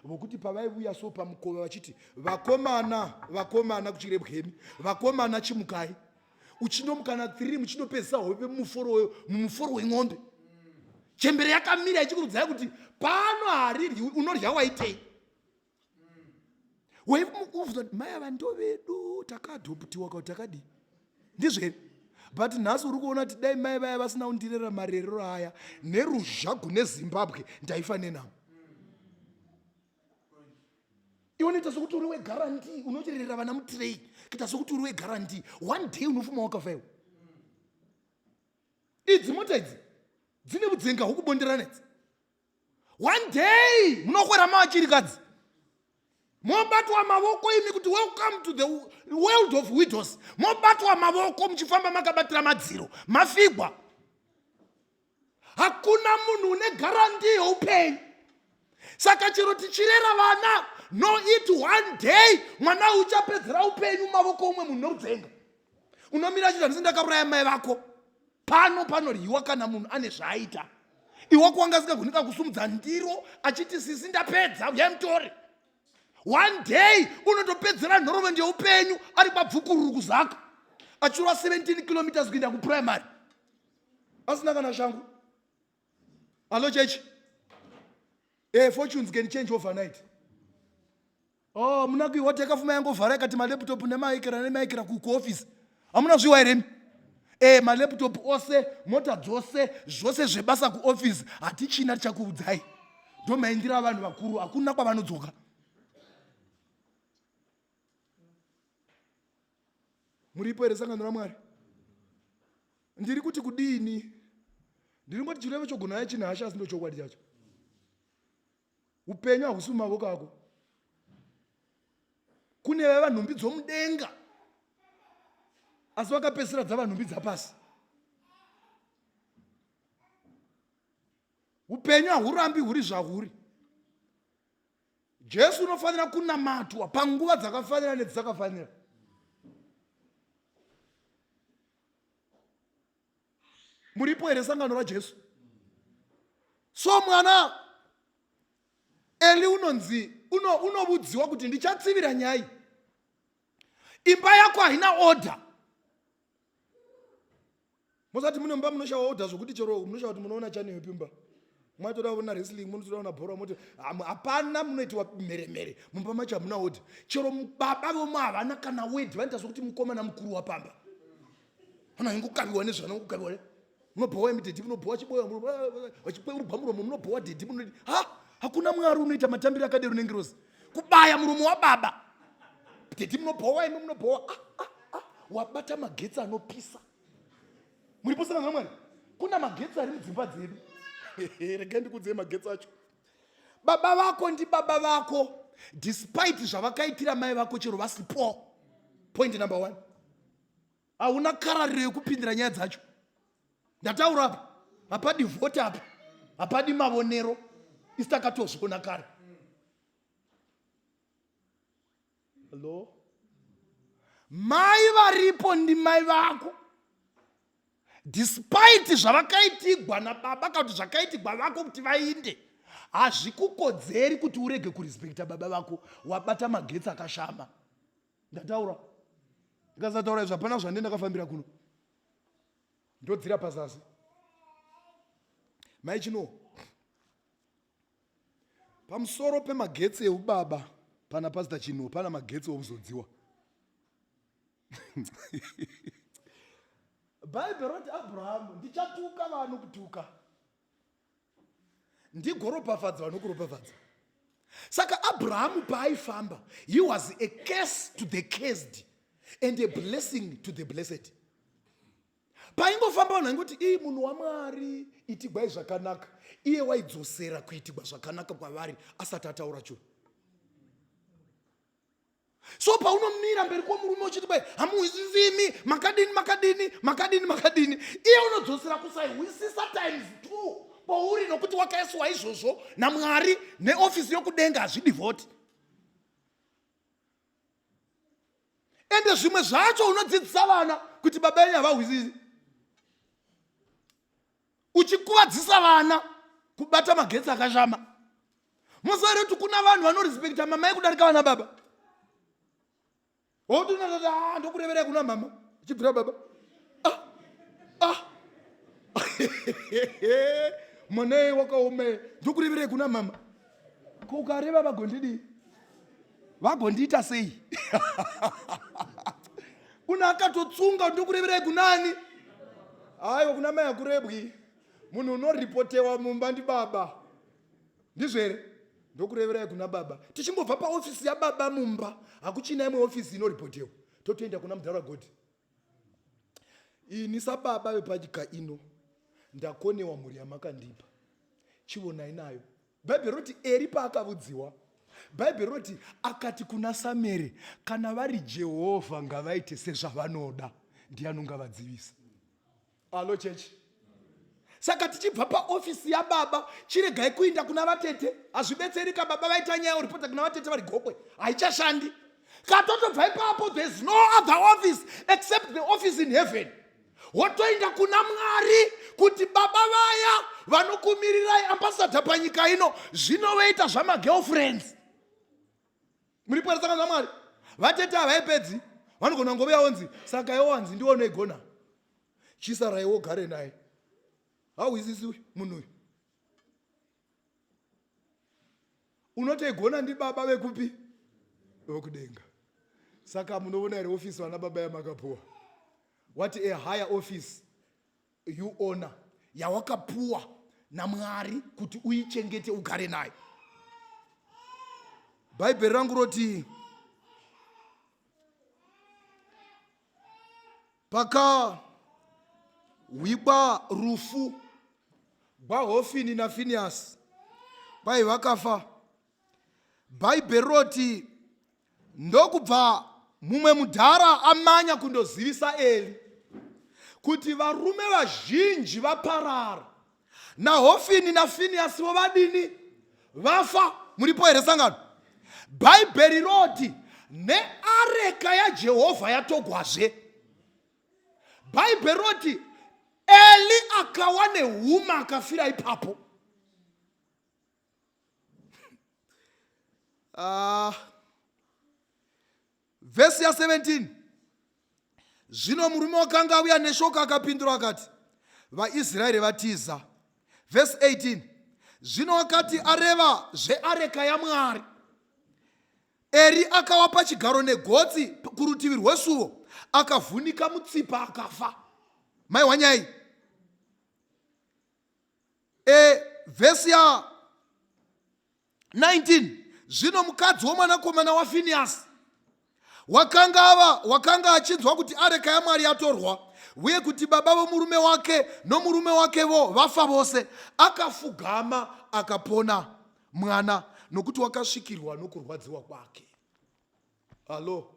Vokuti pavaivuya so pamukova vachiti vakomana kuchirebwemi, vakomana chimukai. Uchinomukana 3 muchinopedzisa hope mumuforo weng'ombe. Chembere yakamira ichikurudzai kuti pano hariri unorya waitei. Weivuzwa kuti mai ava ndovedu takadhoputiwa kuti takadi. Ndizvo here? But nhasi uri kuona kuti dai mai vaya vasina kundirera marerero aya neruzhagu neZimbabwe ndaifa nenamo. Iwe unoita sokuti uri wegarantii, unocherera vana mutirei, kuita sokuti uri wegarantii. One day unofuma wakafaiwa. Idzi mota idzi dzine budzenga hwekubonderana idzi. One day munokwera mavachirikadzi. Mobatwa mavoko imi kuti welcome to the world of widows. Mobatwa mavoko muchifamba makabatira madziro, mafigwa. Hakuna munhu une garantii yeupenyu. Saka chero tichirera vana, know it one day mwana uchapedzera upenyu mavoko umwe munhu norudzenga. Unomira chita ndisindakauraya mai vako. Panoryiwa kana munhu ane zvaaita. Iwako wanga asingagonika kusumudza ndiro achiti sisi ndapedza uyai mutore. One day unotopedzera nhoroondo yeupenyu ari pabvukururu kuzaka. Achirwa 17 kilometers kuenda kuprimary. Asina kana shangu. Allo church. Fortunes can change overnight. Muna kuiwa takafuma yangu vhara ikati malaptop nemaikira kuoffice. Hamuna zviwa here? Malaptop ose, mota dzose, zvose zvebasa kuoffice hatichina chakuudzai. Ndomaindira vanhu vakuru, hakuna kwavanodzoka. Muripo here sangano raMwari? Ndiri kuti kudini? Ndiri ngoti chirevo chogona chine hasha asi ndochokwadi chacho. Upenyu hahusi mumavoko ako. Kune vanhumbi dzomudenga asi vakapedzisira dzava nhumbi dzapasi. Upenyu hahurambi huri zvahuri. Jesu unofanira kunamatwa panguva dzakafanira nedzakafanira. Muripo here sangano raJesu? So mwana Eli unobudziwa kuti ndichatsivira nyai. Imba yako haina order. Musati mune mba munoshawa order zvokuti chero munoshawa kuti munoona chani pimba. Mwatoda kuona wrestling, munotoda kuona bhora, muti hapana munoitwa mheremhere. Mumba macho hamuna order. Chero baba vomwe havana kana word vanoita sokuti mukomana mukuru wapamba. Hana ingokaviwa nezvana kukaviwa. Munobhowa midhedhi, munobhowa chiboya, vachibwa muromo, munobhowa dhedhi, munoti hakuna Mwari unoita matambiro akadero nengirozi. Kubaya muromo wababa. Dhedhi munobhowa, imi munobhowa. Wabata magetsi anopisa. Muripo sangano Mwari? Kuna magetsi ari mudzimba dzedu. Regai ndikuudzei magetsi acho. Baba vako ndi baba vako, despite zvavakaitira mai vako chero vasipo. Point number 1. Hauna karariro yekupindira nyaya dzacho. Ndataura apa, hapadi vote apa, hapadi mavonero, isitakatozviona kare. Hello? Mai varipo ndi mai vako. Despite zvavakaitigwa nababa kana kuti zvakaitigwa vako kuti vainde, hazvikukodzeri kuti urege kurespekta baba vako. Wabata magetsi akashama. Ndataura. Ndikasataura izvo hapana zvandenda kafambira kuno. Ndodzira pazasi. Mai chino. Pamusoro pemagetsi eubaba pana Pastor Chino pana magetsi okuzodziwa. Bible roti Abraham ndichatuka vanhu kutuka. Ndigoropafadza vanhu kuropafadza. Saka Abraham paaifamba, he was a curse to the cursed and a blessing to the blessed. Paingofamba vanhu vaingoti munhu waMwari itigwai zvakanaka, iye waidzosera kuitigwa zvakanaka kwavari asati ataura chinhu. So paunomira mberi kwomurume uchiti bai hamuhwisisimi makadini, iye unodzosera kusaihwisisa times 2 pauri nokuti wakaiswa izvozvo naMwari neofisi yokudenga hazvidivhoti. Ende zvimwe zvacho unodzidzisa vana kuti baba yenyu havahwisisi. Uchikuvadzisa vana kubata magetsi akashama. Musairi kuti kuna vanhu vanorespekta mamai kudarika vana baba. Wotunatata ndokureverei kuna mama chibvira baba. Mwana wakaome ndokureverei kuna mama. Kukareva vagondidi. Vagondiita sei? Kuna akatotsunga ndokureverei kunani? Aiwa kuna mai akurebwi. Munhu unoripotewa mumba ndi baba. Ndizvo here? Ndokureverai kuna baba. Tichimbobva paofisi yababa mumba, hakuchina imwe ofisi inoripotewa. Totoenda kuna mudhara godi. Ini sababa vepanyika ino ndakonewa mhuri yamakandipa. Chivonai nayo. Bhaibheri roti Eri paakavudziwa, Bhaibheri roti akati kuna Samueri, kana vari Jehovha ngavaite sezvavanoda, ndiani ungavadzivisa. Alo chechi. Saka tichibva paofisi yababa, chiregai kuinda kuna vatete. Hazvibetseri ka baba vaita nyaya uripota kuna vatete vari gokwe. Haichashandi. Katotobva ipapo, there is no other office except the office in heaven. Wotoinda kuna Mwari kuti baba vaya vanokumirirai ambassador panyika ino zvinoveita zvamagirlfriends. Muripo here sangano raMwari? Vatete havaipedzi. Vanogona ngova onzi, saka iwo hanzi ndiwo unoigona. Chisarai wogare naye. Hauhwisisi munhu uyu. Unotoigona ndi baba vekupi? Vekudenga. Saka munoona here ofisi vana baba yamakapuwa. What a higher office you honor. Yawakapuwa naMwari kuti uichengete ugare naye. Bhaibheri rangu roti pakawikwa rufu rwaHofini naFinehasi kwai vakafa. Bhaibheri roti ndokubva mumwe mudhara amanya kundozivisa Eli kuti varume vazhinji vaparara, naHofini naFiniasiwo vadini, vafa. Muripo here sangano? Bhaibheri roti neareka yaJehovha yatogwazve. Bhaibheri roti Eli akawa nehuma akafira ipapo. Vhesi ya 17. Zvino murume wakanga auya neshoka akapindura akati, vaIsraeri vatiza. Vhesi 18. Zvino wakati areva zveareka yaMwari, Eri akawa pachigaro negotsi kurutivi rwesuo, akavhunika mutsipa akafa. Mai wanyai. Vhesi ya 19. Zvino mukadzi womwanakomana waFiniasi wakanga achinzwa kuti areka yaMwari yatorwa, uye kuti baba vomurume wake nomurume wakevo vafa vose, akafugama akapona mwana, nokuti wakasvikirwa nokurwadziwa kwake. Halo,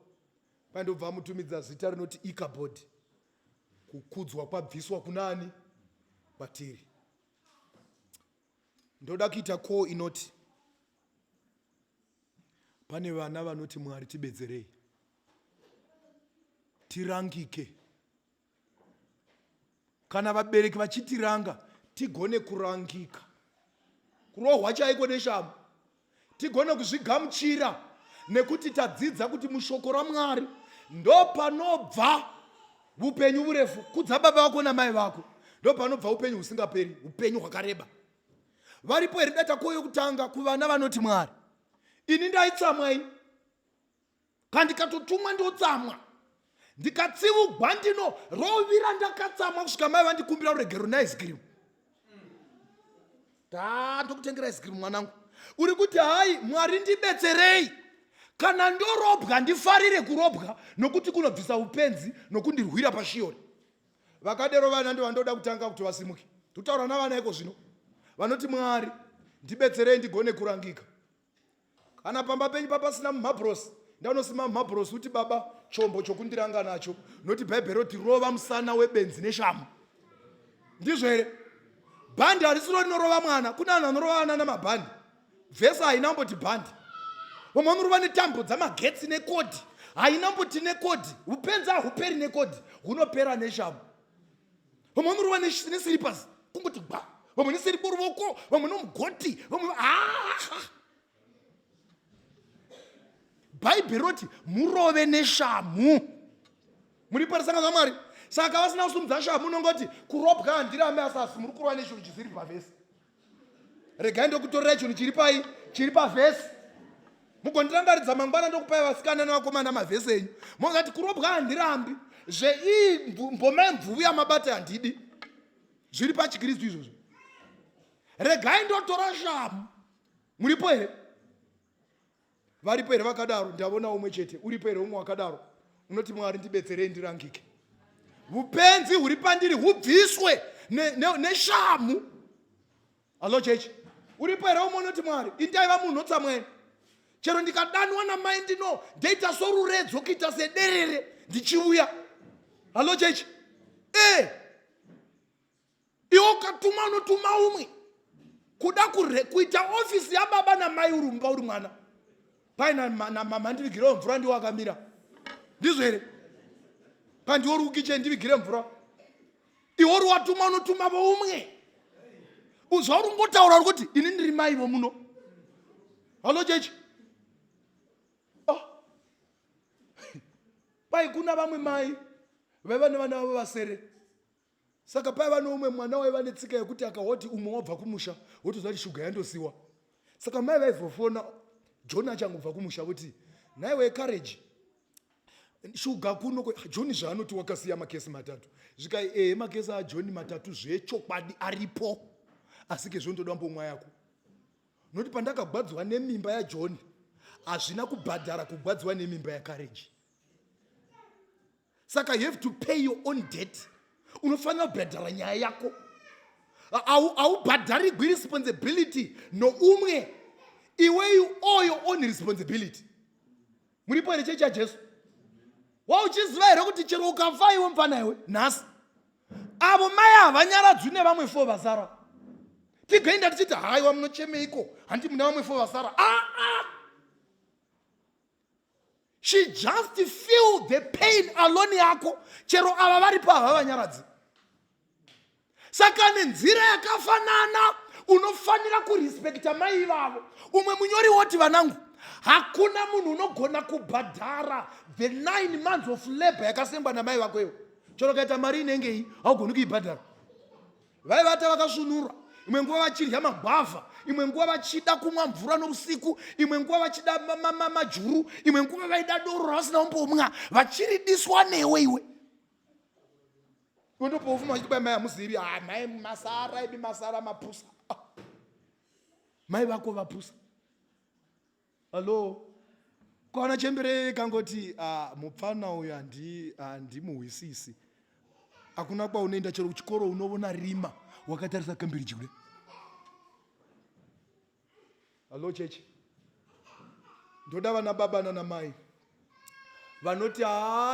pandobva mutumidza zita rinoti Ikabhodhi, kukudzwa kwabviswa kunani? Kwatiri. Ndoda kuita call inoti, pane vana vanoti Mwari tibedzerei, tirangike. Kana vabereki vachitiranga, tigone kurangika, kurohwa chaiko neshamu, tigone kuzvigamuchira, nekuti tadzidza kuti mushoko raMwari ndo panobva upenyu urefu. Kudza baba vako namai vako ndo panobva upenyu husingaperi, upenyu hwakareba. Varipo here data ko yokutanga kuvana vanoti Mwari, ini ndaitsamwa ini, kandikatotumwa ndotsamwa, ndikatsivugwa ndino rovira ndakatsamwa kusvika mai vandikumbira uregero naice cream. Ndokutengera ice cream mwanangu. Uri kuti hai Mwari ndibetserei, kana ndorobwa ndifarire kurobwa, nokuti kunobvisa upenzi nokundirwira pashiori. Vakadero vana ndo vandoda kutanga kuti vasimuke. Tutaura navana iko zvino vanoti Mwari ndibetserei ndigone kurangika. Kana pamba penyu papasina mumabhurosi, ndanosima mumabhurosi kuti baba chombo chokundiranga nacho, noti Bhaibheri roti rova musana webenzi neshamu. Ndizvo here? Bhandi harisiro rinorova mwana, kuna vanhu vanorova vana namabhandi. Vhesi hainamboti bhandi. Vamwe vanorova netambo dzamagetsi nekodhi, hainamboti nekodhi. Upenzi hahuperi nekodhi, hunopera neshamu. Vamwe vanorova nesiripasi, kungoti gba. Vamwe nesiripo ruoko, vamwe nomugoti, vamwe Bhaibheri roti murove neshamu. Muripo saka zaMwari. Saka vasina kusumudza shamu, unongoti kurobwa handirame, asasi muri kurova nechinhu chisiri pavhesi. Regai ndokutorera chinhu chiri pavhesi. Mugondirangaridza mangwana ndokupai vasikana nevakomana mavhesi enyu. Mongati kurobwa handirambi, zvei mboma yemvuvu yamabata handidi. Zviri pachiKristu izvozvo. Regai ndotora shamu. Muripo here? Varipo here vakadaro? Ndavona umwe chete. Uripo here umwe wakadaro? Unoti Mwari ndibetserei ndirangike. Upenzi huri pandiri hubviswe neshamu. Hello church. Uripo here umwe unoti Mwari indaiva munhu otsamwena. Chero ndikadanwa namai ndino ndeita soruredzo kuita sederere ndichiuya. Hello church. Iwo katuma unotuma umwe kuda kuita ofisi yababa namai urumba uri mwana. Paina mama ndivigire mvura ndiwo akamira. Ndizvo here? Kandi uri ukiche ndivigire mvura. Iwo uri watuma unotuma voumwe. Uzva uri ngotaura kuti ini ndiri mai vomuno. Hello church. Pai kuna vamwe mai vaiva nevana vavo vasere. Saka paiva noumwe mwana waiva netsika yekuti akahoti umwe wabva kumusha wotoziva kuti shuga yandosiwa. Saka mai vaivhofona John achangobva kumusha kuti naiwe courage shuga kuno John zvaanoti wakasiya makesi matatu. Zvikai makesi aJohn matatu zvechokwadi aripo, asi ke zvondoda mbomwa yako. Noti pandakagwadzwa nemimba yaJohn hazvina kubhadhara kugwadzwa nemimba yaCourage. Saka you have to pay your own debt. Unofanira kubhadhara nyaya yako. Aubhadhari responsibility no umwe. Iwe you owe your own responsibility. Muripo here chechi yaJesu. wauchiziva here kuti chero ukafa iwe mufana iwe nhasi avo mai havanyaradzwi nevamwe 4 vasara tigoenda tichiti haiwa munochemeiko handi muna vamwe 4 vasara she just feel the pain alone yako chero ava varipo havavanyaradzi. Saka nenzira yakafanana unofanira kurespekta mai vavo. Umwe munyori woti vanangu, hakuna munhu unogona kubhadhara the 9 months of labor yakasengwa namai vako iwo. Chero kaita mari inenge iyi haugoni kuibhadhara. Vaivata vakasvinura, imwe nguva vachirya magwavha, imwe nguva vachida kumwa mvura nousiku, imwe nguva vachida majuru, imwe nguva vaida doro ravasina kumbomwa, vachiridiswa newe iwe. Undopofuma uchiti mai hamuzivi, mai masara ibi masara mapusa. Mai vako vapusa. Hello. Kwana chembere kangoti mupfana uyu handimuhwisisi. Hakuna kwa unoenda chero kuchikoro unoona rima wakatarisa Cambridge kule. Hello chechi. Ndoda vana baba nana mai. Vanoti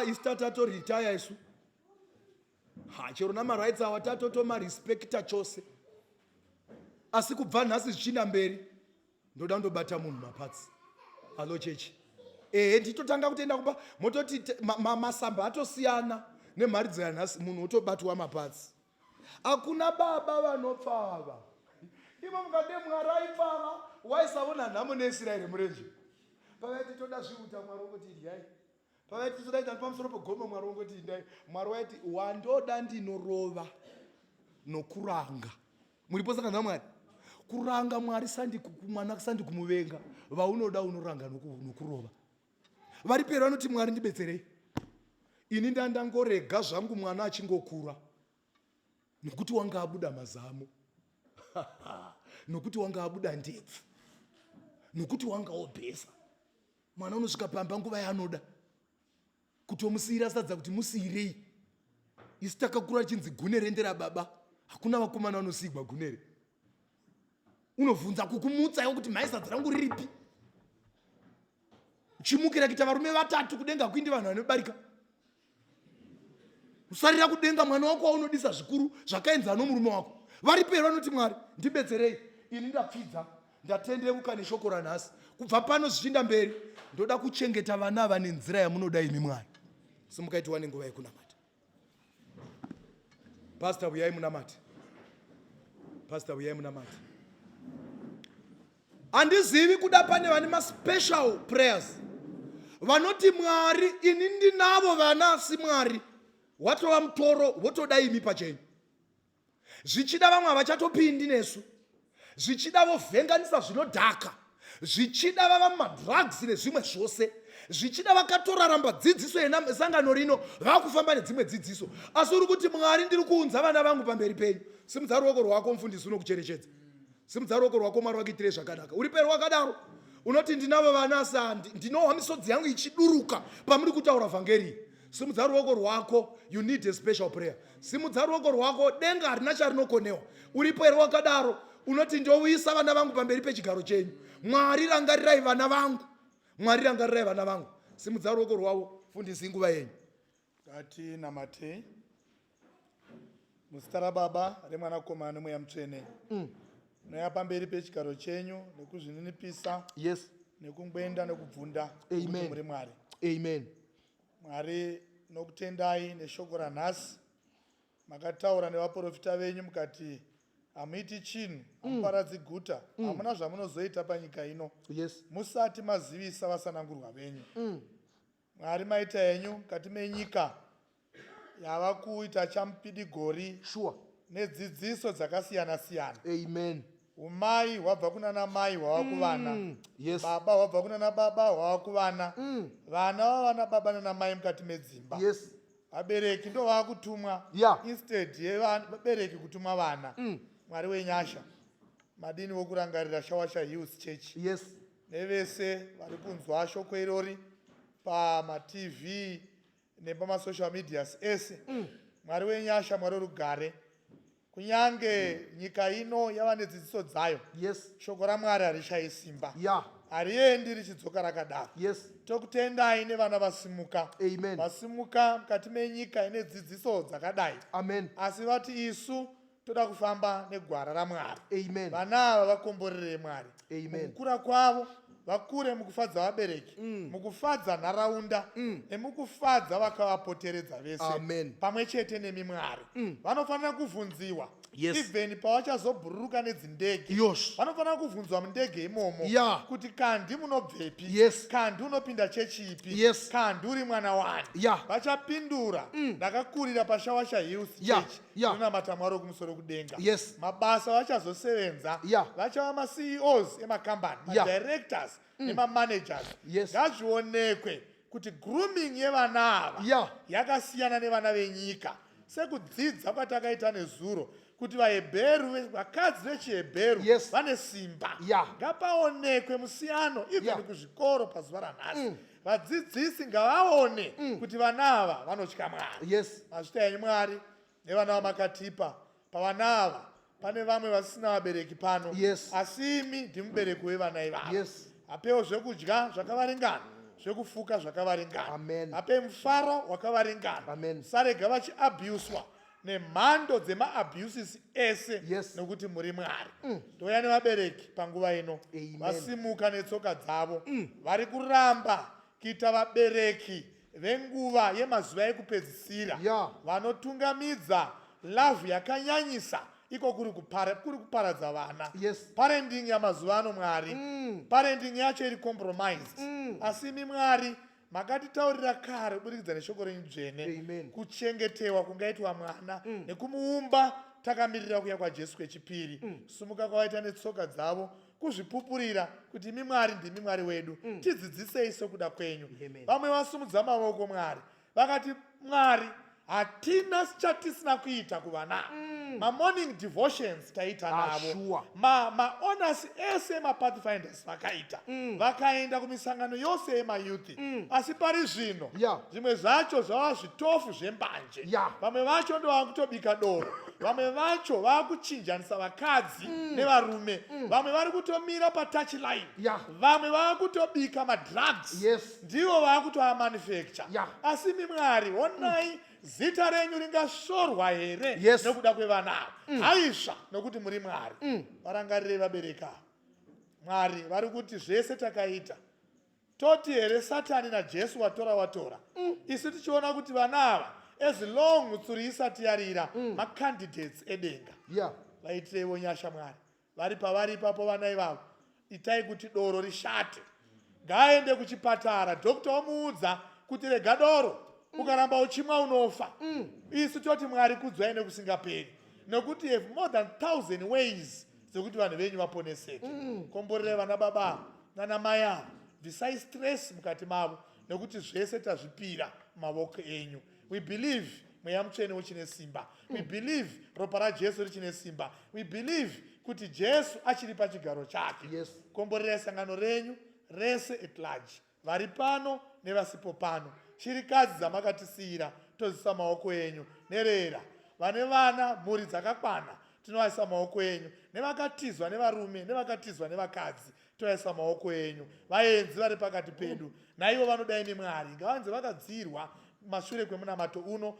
ista tato retire isu. Chero namarights awa tatotoma respecta chose. Asi kubva nhasi zvichina mberi ndoda ndobata munhu mapatsi. Hello chechi. Nditotanga kutoenda kuba mototi masamba atosiyana nemhari dzeanhasi munhu otobatwa mapatsi. Hakuna baba vanopfava. Imo mukade Mwari aipfava waisavona nhamo neIsraeri murenje. Pavaiti toda zviuta Mwari wongoti idyai. Pavaiti todaita pamusoro pegomba Mwari wongoti indai. Mwari waiti wandoda ndinorova nokuranga. Muripo saka naMwari. Kuranga Mwari mwana sandi kumuvenga. Vaunoda unoranga nokurova. Varipera vanoti Mwari ndibetserei. Ini ndandangorega zvangu mwana achingokura. Nokuti wanga abuda mazamu. Nokuti wanga abuda ndebvu. Nokuti wanga obhesa. Mwana unosvika pamba nguva yaanoda. Kutomusiyira sadza kuti musiyirei. Isi takakura chinzi gune rendera baba. Hakuna vakomana vanosigwa gunere. Unovhunza kukumutsa iwo kuti mai sadza rangu riripi. Uchimukira kuita varume 3 kudenga kuindi vanhu vanobarika. Usarira kudenga mwana wako waunodisa zvikuru zvakaenzana nomurume wako. Varipera vanoti Mwari ndibetserei. Ini ndapfidza ndatendeuka neshoko ranhasi. Kubva pano zvichinda mberi ndoda kuchengeta vana ava nenzira yamunoda imi Mwari. Simukaitiwa nenguva yekunamata. Pastor uyai munamate. Pastor uyai munamate. Handizivi kuda pane vane ma-special prayers. Vanoti Mwari ini ndinavo vana si Mwari. Watova mutoro wotoda imi pachenyu. Zvichida vamwe havachatopindi nesu. Zvichida vovhenganisa zvinodhaka. Zvichida vava mumadrugs nezvimwe zvose. Zvichida vakatoraramba dzidziso yesangano rino vakufamba nedzimwe dzidziso. Asi uri kuti Mwari ndiri kuunza vana vangu pamberi penyu. Simudza ruoko rwako mufundisi unokucherechedza. Simudza ruoko rwako Mwari wakuitire zvakanaka. Uri peri wakadaro unoti ndinavo vana sandi ndinohwa misodzi yangu ichiduruka pamuri kutaura vhangeri. Simudza ruoko rwako, you need a special prayer. Simudza ruoko rwako, denga harina charinokonewa. Uri peri wakadaro unoti ndouyisa vana vangu pamberi pechigaro chenyu. Mwari rangarirai vana vangu. Mwari rangarirai vana vangu. Simudza ruoko rwavo, fundisi nguva yenyu. Ngati namatei. Muzita raBaba remwanakomana nemweya mutsvene. Noya pamberi pechigaro chenyu nekuzvininipisa. Yes. Nekungwenda nekubvunda. Amen. Muri Mwari. Amen. Mwari nokutendai neshoko ranhasi. Makataura nevaprofita venyu mukati hamuiti chinhu, hamuparadzi guta, hamuna zvamunozoita panyika ino. Yes. Musati mazivisa vasanangurwa venyu. Mwari maita henyu mukati menyika yava kuita chamupidigori. Sure. Nedzidziso dzakasiyana siyana. Amen. Umai hwabva kunana mai hwava kuvana. Yes. Baba hwabva kunana baba hwava kuvana. Vana vavana baba nana mai mukati medzimba. Yes. Vabereki ndo vava kutumwa. Yeah. Instead yevabereki kutumwa vana. Mwari wenyasha. Madini wokurangarira Shawasha Youth Church. Yes. Nevese vari kunzwa shoko irori pama-TV nepama-social medias ese. Mwari wenyasha, Mwari werugare. Kunyange nyika ino yava nedzidziso dzayo. Yes. Shoko raMwari harishayi simba. Yeah. hariendi richidzoka rakadaro. Yes. Tokutendai nevana vasimuka. Amen. Vasimuka mukati menyika ine dzidziso dzakadai. Amen. Asi vati isu toda kufamba negwara raMwari. Amen. Vana ava vakomborere Mwari. Amen. Mukukura kwavo vakure mukufadza vabereki, mukufadza nharaunda, nemukufadza vakavapoteredza vese. Amen. Pamwe chete nemi Mwari. Vanofanira kuvhunziwa. Yes. Even pavachazobhururuka nedzindege. Yes. Vanofanira kubvunzwa mundege imomo. Yeah. Kuti kandi munobvepi? Yes. Kandi unopinda chechi ipi? Yes. Kandi uri mwana wani? Yeah. Vachapindura. Ndakakurira paShawasha Youth Yeah. Church. Yeah. Rinamata Mwari kumusoro kudenga. Yes. Mabasa vachazosevenza. Yeah. Vachava ma-CEOs emakambani, Yeah. ma-directors, nema-managers. Yes. Ngazvionekwe kuti grooming yevana ava Yeah. yakasiyana nevana venyika. Sekudzidza kwatakaita nezuro kuti vaHebheru, vakadzi vechiHebheru Yes. vane simba. Yeah. Ngapaonekwe musiyano even Yeah. kuzvikoro pazuva ranhasi. Vadzidzisi ngavaone kuti vana ava vanotya Mwari. Yes. Mazvita enyu Mwari nevana vamakatipa. Pavana ava pane vamwe vasina vabereki pano. Yes. Asi imi ndimubereki wevana ivava. Yes. Apewo zvekudya zvakavaringana, zvekufuka zvakavaringana. Amen. Ape mufaro wakavaringana. Amen. Sarega vachiabhuswa nemhando dzema-abuses ese. Yes. Nokuti muri Mwari. Ndouya nevabereki panguva ino. Amen. Vasimuka netsoka dzavo. Vari kuramba kuita vabereki venguva yemazuva ekupedzisira. Yeah. Vanotungamidza lavhu yakanyanyisa iko kuri kuparadza vana. Yes. Parenting yamazuva ano Mwari. Parenting yacho iri compromised. Asi imi Mwari makatitaurira kare kubudikidza neshoko renyu dzvene. Amen. Kuchengetewa kungaitwa mwana nekumuumba takamirira kuuya kwaJesu kwechipiri. Sumuka kwavaita netsoka dzavo kuzvipupurira kuti imi Mwari ndimi Mwari wedu. Tidzidzisei sokuda kwenyu. Amen. Vamwe vasumudza mavoko Mwari vakati Mwari hatina chatisina kuita kuvana. Ma-morning devotions taita navo. Sure. Ma-honors ese ma-pathfinders vakaita. Vakaenda kumisangano yose yemayouth. Asi pari zvino Yeah. zvimwe zvacho zvava zvitofu zvembanje. Yeah. Vamwe vacho ndo vakutobika doro. Vamwe vacho vakuchinjanisa vakadzi nevarume. Vamwe vari kutomira patouchline. Yeah. Vamwe vakutobika madrugs. Yes. Ndivo vakutoamanufacture. Yeah. Asi imi Mwari onai zita renyu ringashorwa here Yes. nekuda kwevana ava. Haisva nokuti muri Mwari. Varangarire vabereki ava. Mwari vari kuti zvese takaita toti here Satani naJesu watora. Isu tichiona kuti vana ava as long mutsuri isati yarira macandidates edenga. Yeah. Vaitirevo nyasha Mwari. Vari pavari ipapo vana ivavo. Itai kuti doro rishate. Ngaende kuchipatara. Dokta omuudza kuti rega doro. Ukaramba uchimwa unofa. Isu toti Mwari kudzwai nekusingaperi. Nokuti have more than 1,000 ways dzekuti vanhu venyu vaponeseke. Komborere vana baba nana mai avo. Bvisai stress mukati mavo nokuti zvese tazvipira mavoko enyu. We believe mweya mutsvene uchine simba. We believe ropa raJesu richine simba. We believe kuti Jesu achiri pachigaro chake. Yes. Komborera sangano renyu rese at large. Vari pano nevasipo pano. Chirikadzi dzamakatisiyira tozisa maoko enyu. Nerera vane vana mhuri dzakakwana tinovaisa maoko enyu. Nevakatizwa nevarume nevakatizwa nevakadzi tovaisa maoko enyu. Vaenzi vari pakati pedu naivo vanodai neMwari ngavanze vakadzirwa mashure kwemunamato uno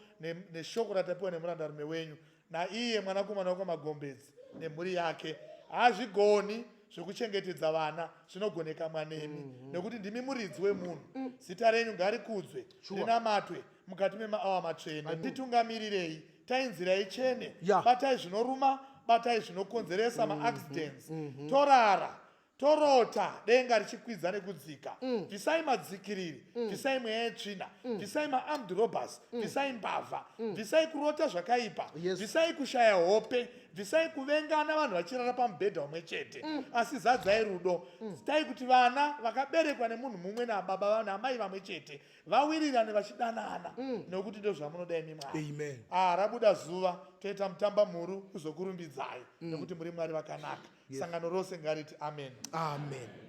neshoko ratapiwa nemurandarume wenyu naiye mwanakomana wamagombedzi nemhuri yake. Hazvigoni zvekuchengetedza vana zvinogoneka mwanemi nekuti ndimi muridzi wemunhu. Zita renyu ngarikudzwe rinamatwe mukati memaawa matsvene. Titungamirirei, tainzirai chene. Yeah. Batai zvinoruma, batai zvinokonzeresa maaccidents. Torara, torota denga richikwidza nekudzika. Bvisai madzikiriri, bvisai mweya yetsvina, bvisai ma-armed robbers, bvisai mbavha, bvisai kurota zvakaipa, Yes. bvisai kushaya hope, bvisai kuvengana vanhu vachirara pamubhedha umwe chete. Asi zadzai rudo. Zitai kuti vana vakaberekwa nemunhu mumwe nababa namai vamwe chete vawirirane vachidanana nokuti ndo zvamunodai miMwari. Amen. Rabuda zuva toita mutamba mhuru kuzokurumbidzai nokuti muri Mwari vakanaka. Sangano rose ngariti amen. Amen.